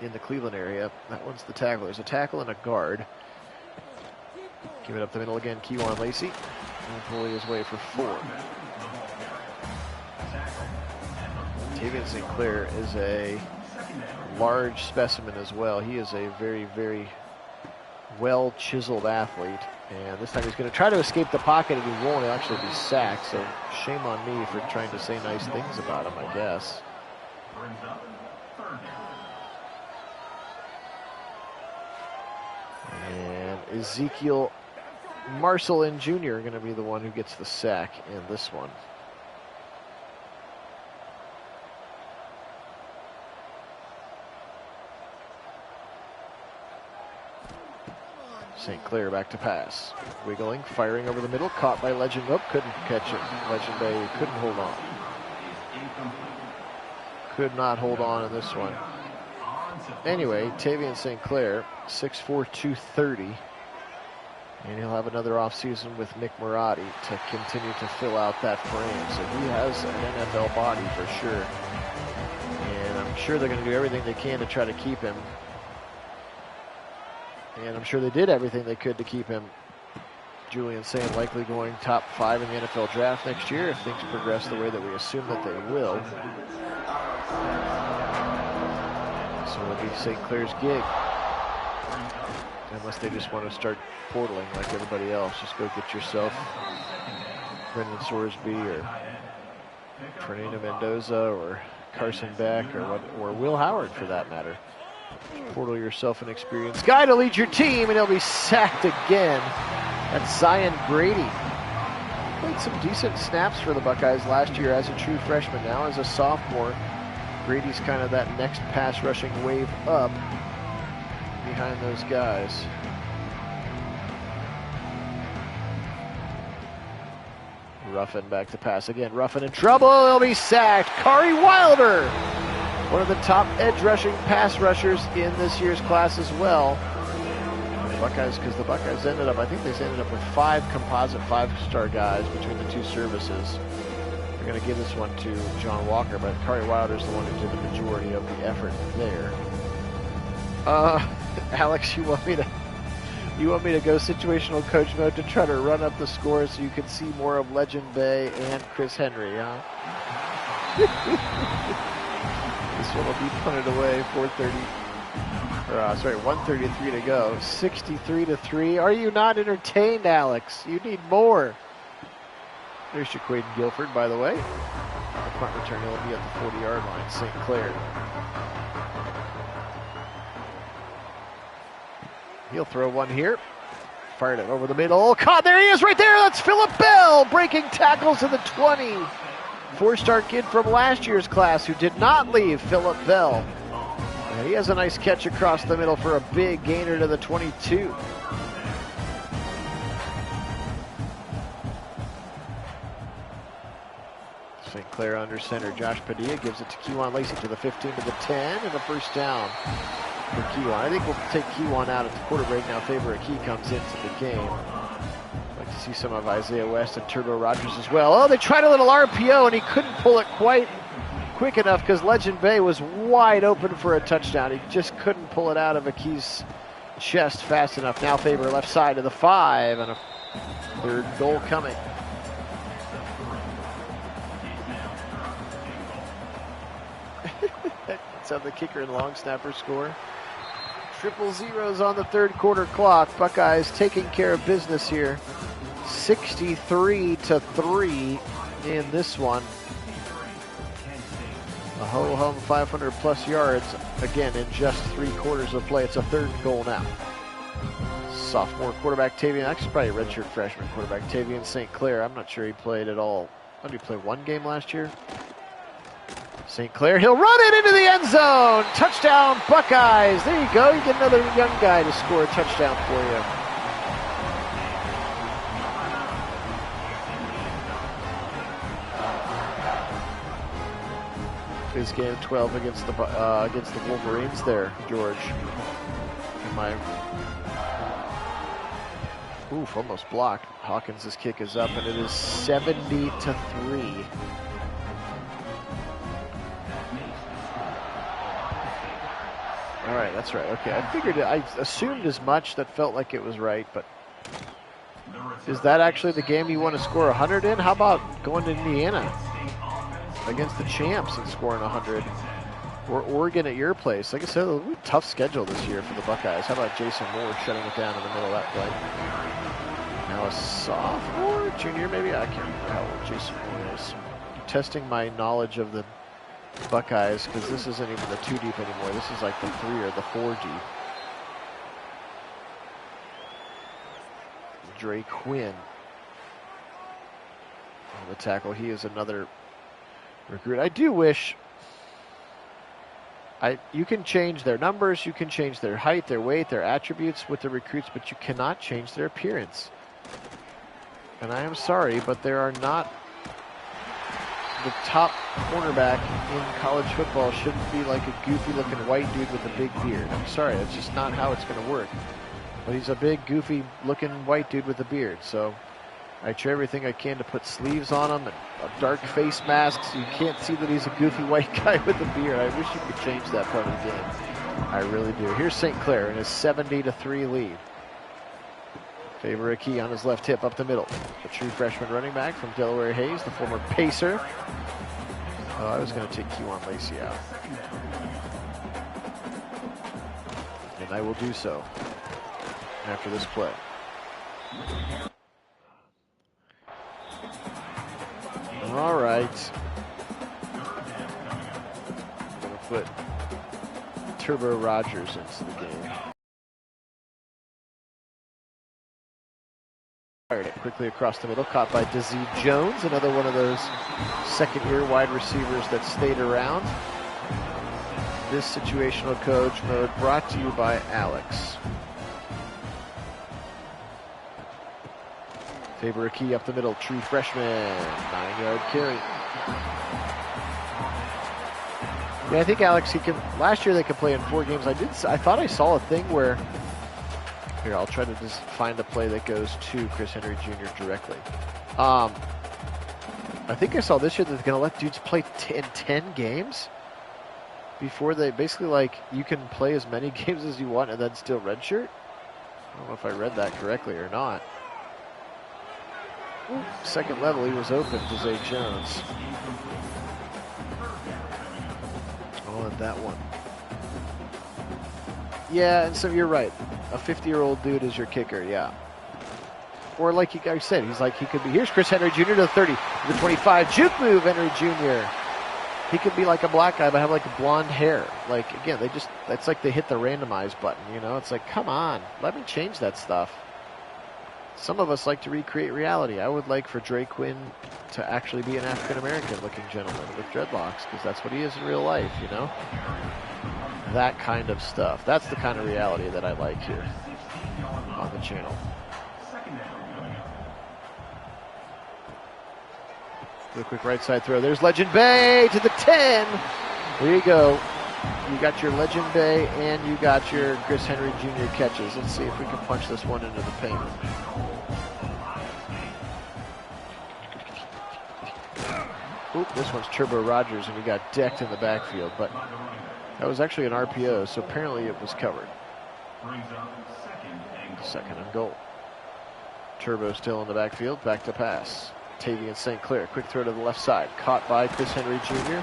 in the Cleveland area. That one's the tackle. There's a tackle and a guard. Give it up the middle again, Kewan Lacey. And pulling his way for 4. Tavian St. Clair is a large specimen as well. He is a very, very well-chiseled athlete. And this time he's going to try to escape the pocket, and he won't actually be sacked. So shame on me for trying to say nice things about him, I guess. And Ezekiel Marcelin Jr. going to be the one who gets the sack in this one. St. Clair back to pass. Wiggling, firing over the middle, caught by Legend. Nope, couldn't catch it. Legend Bay couldn't hold on. Could not hold on in this one. Anyway, Tavian St. Clair, 6'4", 230. And he'll have another offseason with Mick Marotti to continue to fill out that frame. So he has an NFL body for sure. And I'm sure they're going to do everything they can to try to keep him. And I'm sure they did everything they could to keep him. Julian saying likely going top 5 in the NFL draft next year if things progress the way that we assume that they will. So it'll be St. Clair's gig. Unless they just want to start portaling like everybody else. Just go get yourself Brendan Sorsby or Fernando Mendoza or Carson Beck or Will Howard for that matter. Portal yourself an experienced guy to lead your team, and he'll be sacked again. That's Zion Grady. Played some decent snaps for the Buckeyes last year as a true freshman. Now as a sophomore, Grady's kind of that next pass rushing wave up behind those guys. Ruffin back to pass again. Ruffin in trouble. He'll be sacked. Kari Wilder, one of the top edge rushing pass rushers in this year's class as well. The Buckeyes, because the Buckeyes ended up, I think they ended up with 5 composite 5-star guys between the two services. They're going to give this one to John Walker, but Kari Wilder's the one who did the majority of the effort there. Alex, you want me to go situational coach mode to try to run up the score so you can see more of Legend Bay and Chris Henry, huh? This one will be punted away. 1:33 to go. 63-3. Are you not entertained, Alex? You need more. There's Shaquaden Guilford, by the way. The punt return will be at the 40-yard line. St. Clair. He'll throw one here. Fired it over the middle. Caught. There he is right there. That's Philip Bell breaking tackles in the 20. 4-star kid from last year's class who did not leave, Philip Bell. And he has a nice catch across the middle for a big gainer to the 22. St. Clair under center. Josh Padilla gives it to Kejuan Lacey to the 15 to the 10 and a first down for Kejuan. I think we'll take Kejuan out at the quarter break now. Favorite Key comes into the game. Like to see some of Isaiah West and Turbo Rogers as well. Oh, they tried a little RPO and he couldn't pull it quite quick enough because Legend Bay was wide open for a touchdown. He just couldn't pull it out of Akey's chest fast enough. Now Faber left side to the 5 and a third goal coming. That's how the kicker and long snapper score. 000 on the third quarter clock. Buckeyes taking care of business here. 63-3 in this one. A ho-hum 500 plus yards, again, in just 3 quarters of play. It's a third goal now. Sophomore quarterback Tavian, actually probably a redshirt freshman quarterback Tavian St. Clair. I'm not sure he played at all. Did he play 1 game last year? St. Clair, he'll run it into the end zone. Touchdown, Buckeyes. There you go. You get another young guy to score a touchdown for you. His game 12 against the Wolverines there, George. Oof, almost blocked. Hawkins' kick is up, and it is 70-3. All right, that's right. Okay, I figured it. I assumed as much. That felt like it was right, but is that actually the game you want to score 100 in? How about going to Indiana against the champs and scoring 100? Or Oregon at your place? Like I said, a tough schedule this year for the Buckeyes. How about Jason Moore shutting it down in the middle of that play? Now a sophomore, junior maybe? I can't remember how old Jason Moore is. Testing my knowledge of the Buckeyes, because this isn't even the 2 deep anymore. This is like the 3 or the 4 deep. Dre Quinn on the tackle. He is another recruit. I You can change their numbers, you can change their height, their weight, their attributes with the recruits, but you cannot change their appearance. And I am sorry, but there are not the top cornerback in college football shouldn't be like a goofy-looking white dude with a big beard. I'm sorry, that's just not how it's going to work. But he's a big, goofy-looking white dude with a beard, so I try everything I can to put sleeves on him and a dark face mask so you can't see that he's a goofy white guy with a beard. I wish you could change that part of the game. I really do. Here's St. Clair in his 70-3 lead. Faber-Aki on his left hip up the middle. The true freshman running back from Delaware Hayes, the former Pacer. Oh, I was going to take Kewan Lacey out. And I will do so after this play. All right. I'm going to put Turbo Rogers into the game. Fired it quickly across the middle, caught by Dizzy Jones, another one of those second-year wide receivers that stayed around. This situational coach mode brought to you by Alex. Faber-Aki up the middle, true freshman, 9-yard carry. Yeah, I think Alex, he can. Last year they could play in 4 games. I thought I saw a thing where. Here, I'll try to just find a play that goes to Chris Henry Jr. directly. I think I saw this year that they're going to let dudes play in 10 games before they basically, like, you can play as many games as you want and then still redshirt. I don't know if I read that correctly or not. Second level, he was open to Zay Jones. I'll let that one. Yeah, and so you're right. A 50-year-old dude is your kicker, yeah. Or like I said, he's like, he could be, here's Chris Henry Jr. to the 30, to the 25, juke move, Henry Jr. He could be like a black guy, but have like blonde hair. Like, again, that's like they hit the randomize button, you know? It's like, come on, let me change that stuff. Some of us like to recreate reality. I would like for Dre Quinn to actually be an African-American looking gentleman with dreadlocks, because that's what he is in real life, you know? That kind of stuff. That's the kind of reality that I like here on the channel. Do a quick right side throw. There's Legend Bay to the 10. There you go. You got your Legend Bay and you got your Chris Henry Jr. catches. Let's see if we can punch this one into the paint. Oop, this one's Turbo Rogers and we got decked in the backfield, but that was actually an RPO, so apparently it was covered. Second and goal. Turbo still in the backfield, back to pass. Tavian St. Clair, quick throw to the left side, caught by Chris Henry Jr.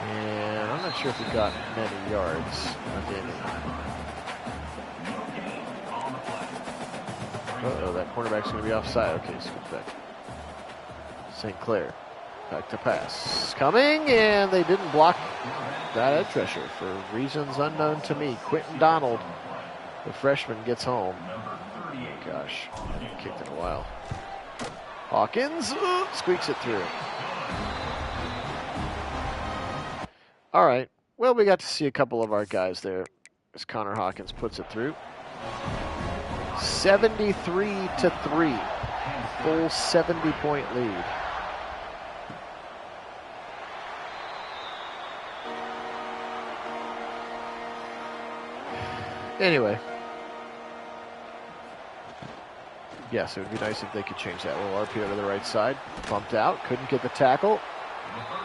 And I'm not sure if he got many yards. Uh-oh, that cornerback's going to be offside. Okay, scoot back. St. Clair, back to pass. Coming, and they didn't block that edge rusher for reasons unknown to me. Quentin Donald, the freshman, gets home. Gosh, I haven't kicked in a while. Hawkins squeaks it through. All right. Well, we got to see a couple of our guys there as Connor Hawkins puts it through. 73-3. Full 70-point lead. Anyway. Yes, it would be nice if they could change that. Little RPO to the right side. Bumped out. Couldn't get the tackle.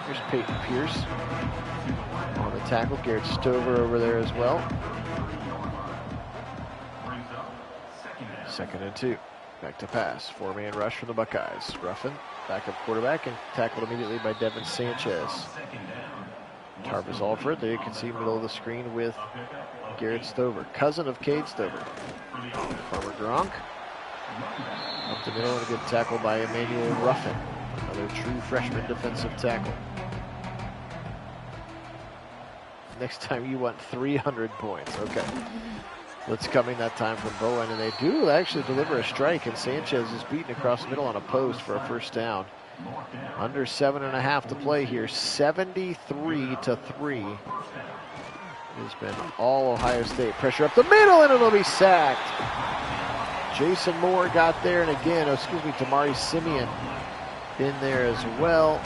Here's Peyton Pierce on the tackle. Garrett Stover over there as well. Second and 2. Back to pass. 4-man rush for the Buckeyes. Ruffin, backup quarterback, and tackled immediately by Devin Sanchez. Tarvis Alfred, there you can see middle of the screen with Garrett Stover, cousin of Cade Stover. Farmer Gronk. Up the middle and a good tackle by Emmanuel Ruffin, another true freshman defensive tackle. Next time you want 300 points. Okay. Blitz coming that time from Bowen, and they do actually deliver a strike, and Sanchez is beaten across the middle on a post for a first down. Under 7.5 to play here. 73-3. has been all Ohio State. Pressure up the middle, and it'll be sacked. Jason Moore got there, and again, Damari Simeon in there as well.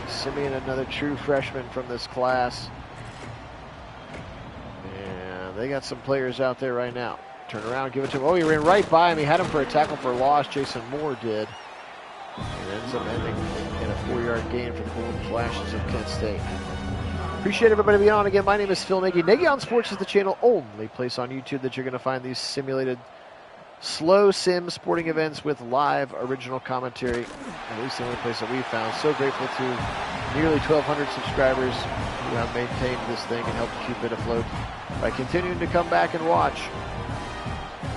Simeon, another true freshman from this class. And they got some players out there right now. Turn around, give it to him. Oh, he ran right by him. He had him for a tackle for a loss. Jason Moore did. And ends up ending in a 4-yard gain for the Golden Flashes of Kent State. Appreciate everybody being on again. My name is Phil Nagy. Nagy on Sports is the channel only place on YouTube that you're going to find these simulated slow sim sporting events with live original commentary. At least the only place that we've found. So grateful to nearly 1,200 subscribers who have maintained this thing and helped keep it afloat by continuing to come back and watch.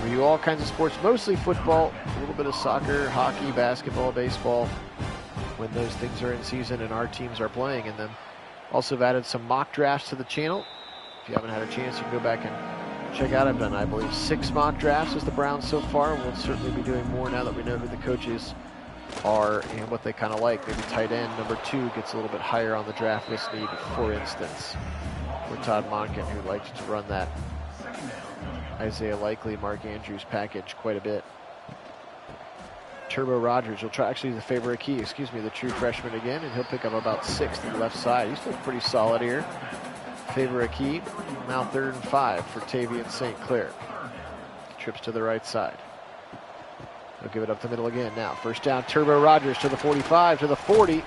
We do all kinds of sports, mostly football, a little bit of soccer, hockey, basketball, baseball, when those things are in season and our teams are playing in them. Also have added some mock drafts to the channel. If you haven't had a chance, you can go back and check out. I've done, I believe, 6 mock drafts as the Browns so far. We'll certainly be doing more now that we know who the coaches are and what they kind of like. Maybe tight end number 2 gets a little bit higher on the draft list need, for instance. Or Todd Monken, who liked to run that Isaiah Likely, Mark Andrews package quite a bit. Turbo Rogers will try, actually the favorite key, the true freshman again, and he'll pick up about 6th on the left side. He's still pretty solid here. Favorite key, now 3rd and 5 for Tavian St. Clair. Trips to the right side. He'll give it up the middle again now. First down, Turbo Rogers to the 45, to the 40. And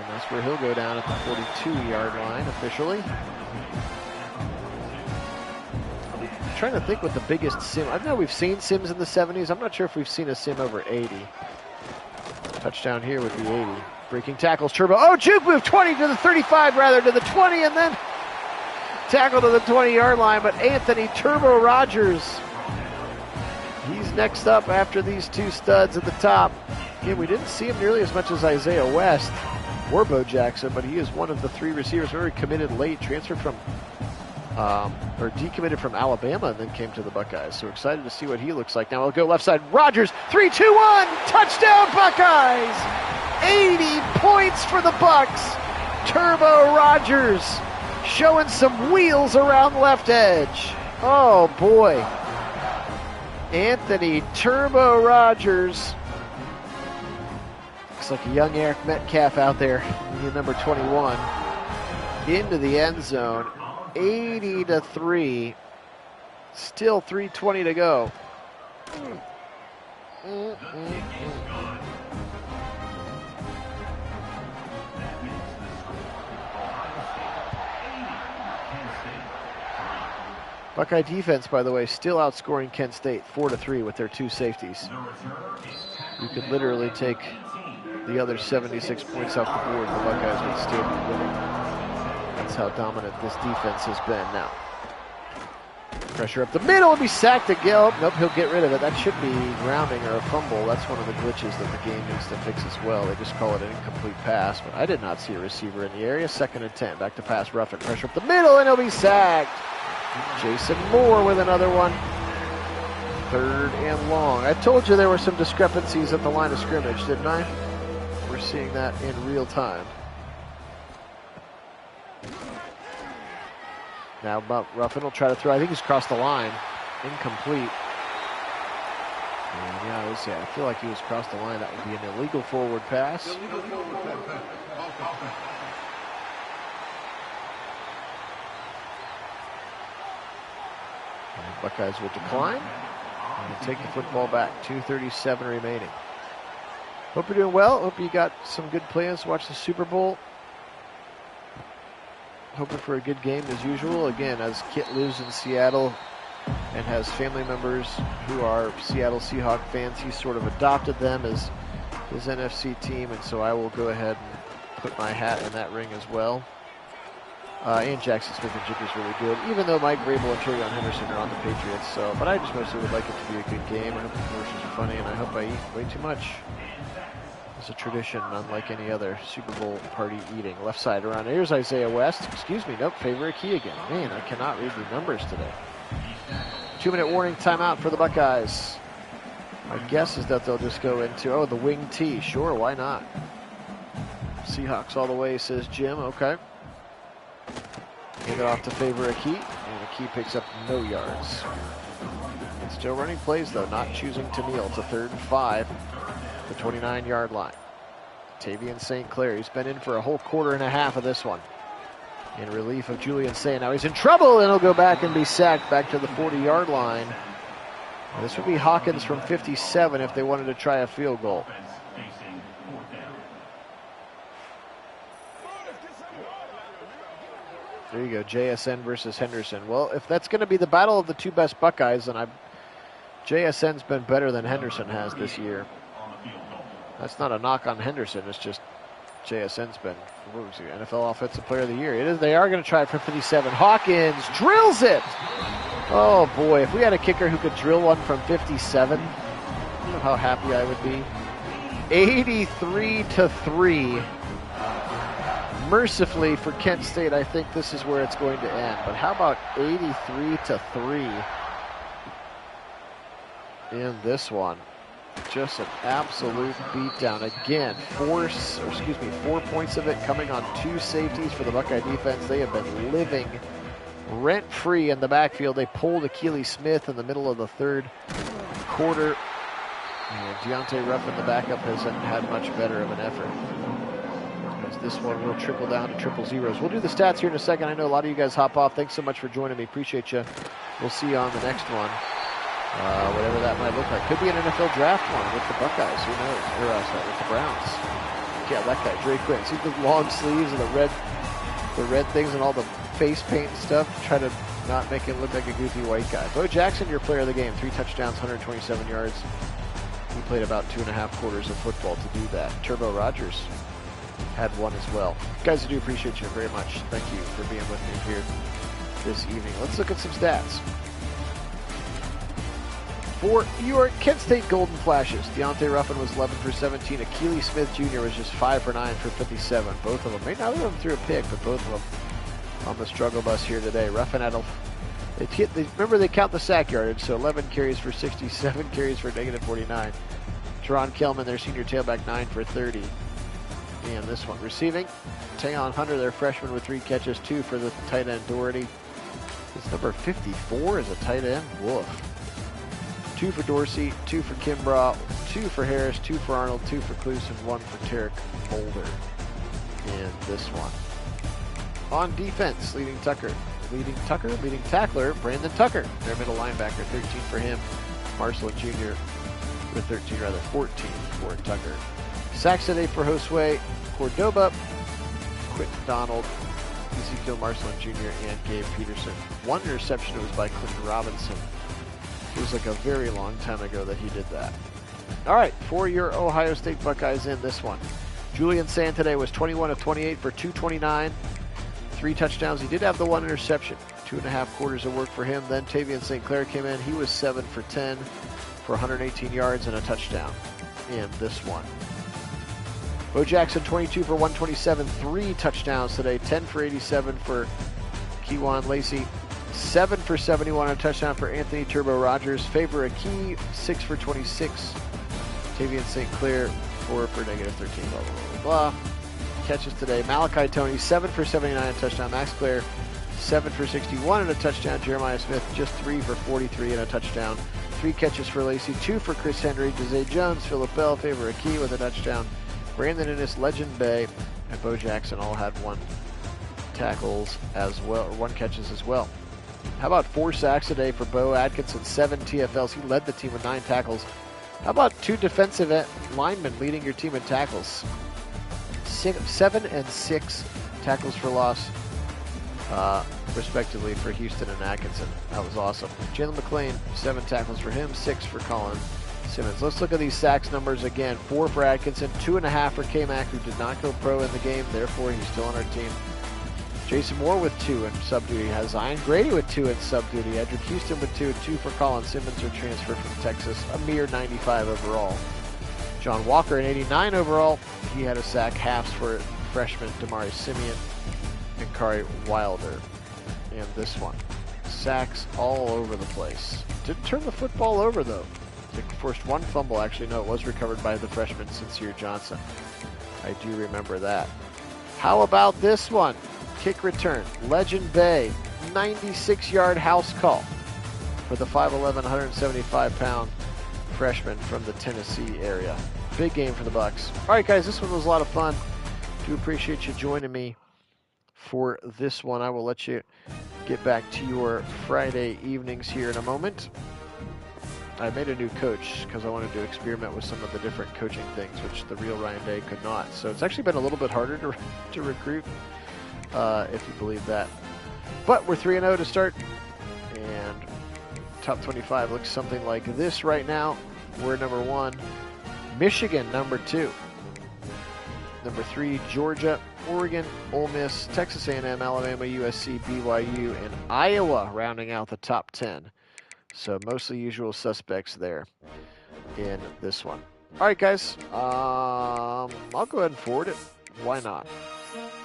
that's where he'll go down at the 42-yard line officially. I'm trying to think what the biggest sim. I know we've seen sims in the 70s. I'm not sure if we've seen a sim over 80. Touchdown here would be 80. Breaking tackles, Turbo. Oh, juke move, 20 to the 35, rather, to the 20, and then tackle to the 20-yard line. But Anthony Turbo Rogers, he's next up after these 2 studs at the top. Again, we didn't see him nearly as much as Isaiah West or Bo Jackson, but he is one of the 3 receivers. Very committed late, transferred from or decommitted from Alabama and then came to the Buckeyes. So excited to see what he looks like. Now we'll go left side. Rogers, 3-2-1, touchdown Buckeyes! 80 points for the Bucks. Turbo Rogers showing some wheels around left edge. Oh boy. Anthony Turbo Rogers. Looks like a young Eric Metcalf out there, number 21, into the end zone. 80-3. Still 3:20 to go. Buckeye defense, by the way, still outscoring Kent State 4-3 with their 2 safeties. You could literally take the other 76 points off the board. The Buckeyes would still be winning. That's how dominant this defense has been now. Pressure up the middle and be sacked again. Oh, nope, he'll get rid of it. That should be grounding or a fumble. That's one of the glitches that the game needs to fix as well. They just call it an incomplete pass, but I did not see a receiver in the area. 2nd and 10. Back to pass, Ruffin. Pressure up the middle and he'll be sacked. Jason Moore with another one. 3rd and long. I told you there were some discrepancies at the line of scrimmage, didn't I? We're seeing that in real time. Now Ruffin will try to throw. I think he's crossed the line. Incomplete. And yeah, I feel like he was crossed the line. That would be an illegal forward pass. And Buckeyes will decline and take the football back. 2:37 remaining. Hope you're doing well. Hope you got some good plans to watch the Super Bowl. Hoping for a good game as usual. Again, as Kit lives in Seattle and has family members who are Seattle Seahawks fans, he's sort of adopted them as his NFC team, and so I will go ahead and put my hat in that ring as well. And Jackson Smith and Jigger's really good, even though Mike Vrabel and Travion Henderson are on the Patriots. So, but I just mostly would like it to be a good game. I hope the commercials are funny, and I hope I eat way too much. It's a tradition unlike any other Super Bowl party eating. Left side around. Here's Isaiah West. Nope, favorite key again. Man, I cannot read the numbers today. 2-minute warning timeout for the Buckeyes. My guess is that they'll just go into, the wing tee. Sure, why not? Seahawks all the way, says Jim. Okay. Hand it off to favorite key. And McKee picks up no yards. And still running plays, though, not choosing to kneel. It's a 3rd and 5, the 29-yard line. Tavian St. Clair, he's been in for a whole quarter and a half of this one. In relief of Julian Say. Now he's in trouble, and he'll go back and be sacked back to the 40-yard line. This would be Hawkins from 57 if they wanted to try a field goal. There you go, JSN versus Henderson. Well, if that's going to be the battle of the two best Buckeyes, then JSN's been better than Henderson has this year. That's not a knock on Henderson, it's just JSN's been NFL Offensive Player of the Year. It is. They are going to try it for 57. Hawkins drills it! Oh boy, if we had a kicker who could drill one from 57, you know how happy I would be. 83-3. Mercifully for Kent State, I think this is where it's going to end. But how about 83-3 in this one? Just an absolute beatdown. Again, 4 points of it coming on 2 safeties for the Buckeye defense. They have been living rent-free in the backfield. They pulled Akili Smith in the middle of the 3rd quarter. And Deontay Ruffin, the backup, hasn't had much better of an effort. As this one will trickle down to 000s. We'll do the stats here in a second. I know a lot of you guys hop off. Thanks so much for joining me. Appreciate you. We'll see you on the next one. Whatever that might look like. Could be an NFL draft one with the Buckeyes. Who knows? Or with the Browns. Yeah, that guy, Dre Quinn. See the long sleeves and the red things and all the face paint and stuff. Try to not make him look like a goofy white guy. Bo Jackson, your player of the game. 3 touchdowns, 127 yards. He played about 2.5 quarters of football to do that. Turbo Rogers had one as well. Guys, I do appreciate you very much. Thank you for being with me here this evening. Let's look at some stats. For your Kent State Golden Flashes, Deontay Ruffin was 11 for 17. Akili Smith Jr. was just 5 for 9 for 57. Both of them, maybe neither of them threw a pick, but both of them on the struggle bus here today. Ruffin had remember they count the sack yardage, so 11 carries for 67 carries for -49. Teron Kelman, their senior tailback, 9 for 30. And this one receiving, Tayon Hunter, their freshman, with 3 catches, 2 for the tight end Doherty. His number 54 is a tight end. Woof. 2 for Dorsey, 2 for Kimbrough, 2 for Harris, 2 for Arnold, 2 for Cluse, and 1 for Tarek Mulder in this one. On defense, leading tackler, Brandon Tucker, their middle linebacker, 13 for him. Marcelin Jr. with 14 for Tucker. Sacks today for Josue Cordoba, Quentin Donald, Ezekiel Marcelin Jr., and Gabe Peterson. 1 interception was by Clinton Robinson. It was like a very long time ago that he did that. All right, for your Ohio State Buckeyes in this one. Julian Sand today was 21 of 28 for 229, 3 touchdowns. He did have the 1 interception. 2.5 quarters of work for him. Then Tavian St. Clair came in. He was 7 for 10 for 118 yards and a touchdown in this one. Bo Jackson, 22 for 127, 3 touchdowns today. 10 for 87 for Kewan Lacey. 7 for 71 and a touchdown for Anthony Turbo Rogers. Favor Akey, 6 for 26. Tavian St. Clair, 4 for -13. Blah, blah, blah, blah. Catches today. Malachi Tony, 7 for 79 and a touchdown. Max Clair, 7 for 61 and a touchdown. Jeremiah Smith, just 3 for 43 and a touchdown. 3 catches for Lacey, 2 for Chris Henry. Jose Jones, Philip Bell, Favor Akey with a touchdown. Brandon Innes, Legend Bay, and Bo Jackson all had 1 tackles as well, or 1 catches as well. How about 4 sacks today for Bo Atkinson, 7 TFLs. He led the team with 9 tackles. How about 2 defensive linemen leading your team in tackles? 7 and 6 tackles for loss, respectively, for Houston and Atkinson. That was awesome. Jalen McClain, 7 tackles for him, 6 for Colin Simmons. Let's look at these sacks numbers again. 4 for Atkinson, 2.5 for K-Mac, who did not go pro in the game. Therefore, he's still on our team. Jason Moore with 2 in sub-duty. Has Zion Grady with 2 in sub-duty. Edric Houston with 2. 2 for Colin Simmons, who transferred from Texas. A mere 95 overall. John Walker, an 89 overall. He had a sack. Halves for freshman Damari Simeon and Kari Wilder. And this one. Sacks all over the place. Didn't turn the football over, though. They forced 1 fumble. Actually, no, it was recovered by the freshman Sincere Johnson. I do remember that. How about this one? Kick return. Legend Bay. 96-yard house call for the 5'11", 175-pound freshman from the Tennessee area. Big game for the Bucks. All right, guys, this one was a lot of fun. Do appreciate you joining me for this one. I will let you get back to your Friday evenings here in a moment. I made a new coach because I wanted to experiment with some of the different coaching things, which the real Ryan Day could not. So it's actually been a little bit harder to recruit, if you believe that. But we're 3-0 to start, and top 25 looks something like this right now. We're number 1. Michigan, number 2. Number 3, Georgia, Oregon, Ole Miss, Texas A&M, Alabama, USC, BYU, and Iowa rounding out the top 10. So mostly usual suspects there in this one. All right, guys. I'll go ahead and forward it. Why not?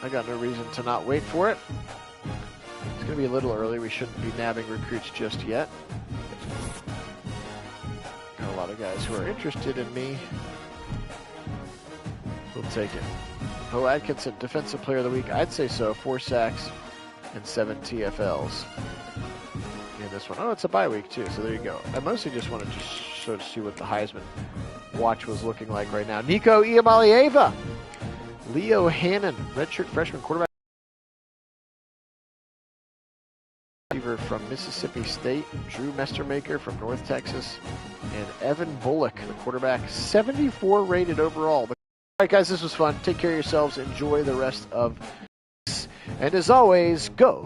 I got no reason to not wait for it. It's going to be a little early. We shouldn't be nabbing recruits just yet. Got a lot of guys who are interested in me. We'll take it. Bo Atkinson, Defensive Player of the Week. I'd say so. 4 sacks and 7 TFLs in this one. Oh, it's a bye week, too, so there you go. I mostly just wanted to sort of see what the Heisman watch was looking like right now. Nico Iamalieva. Leo Hannon, redshirt freshman quarterback. From Mississippi State, Drew Mestermaker from North Texas, and Evan Bullock, the quarterback, 74 rated overall. All right, guys, this was fun. Take care of yourselves. Enjoy the rest of this. And as always, go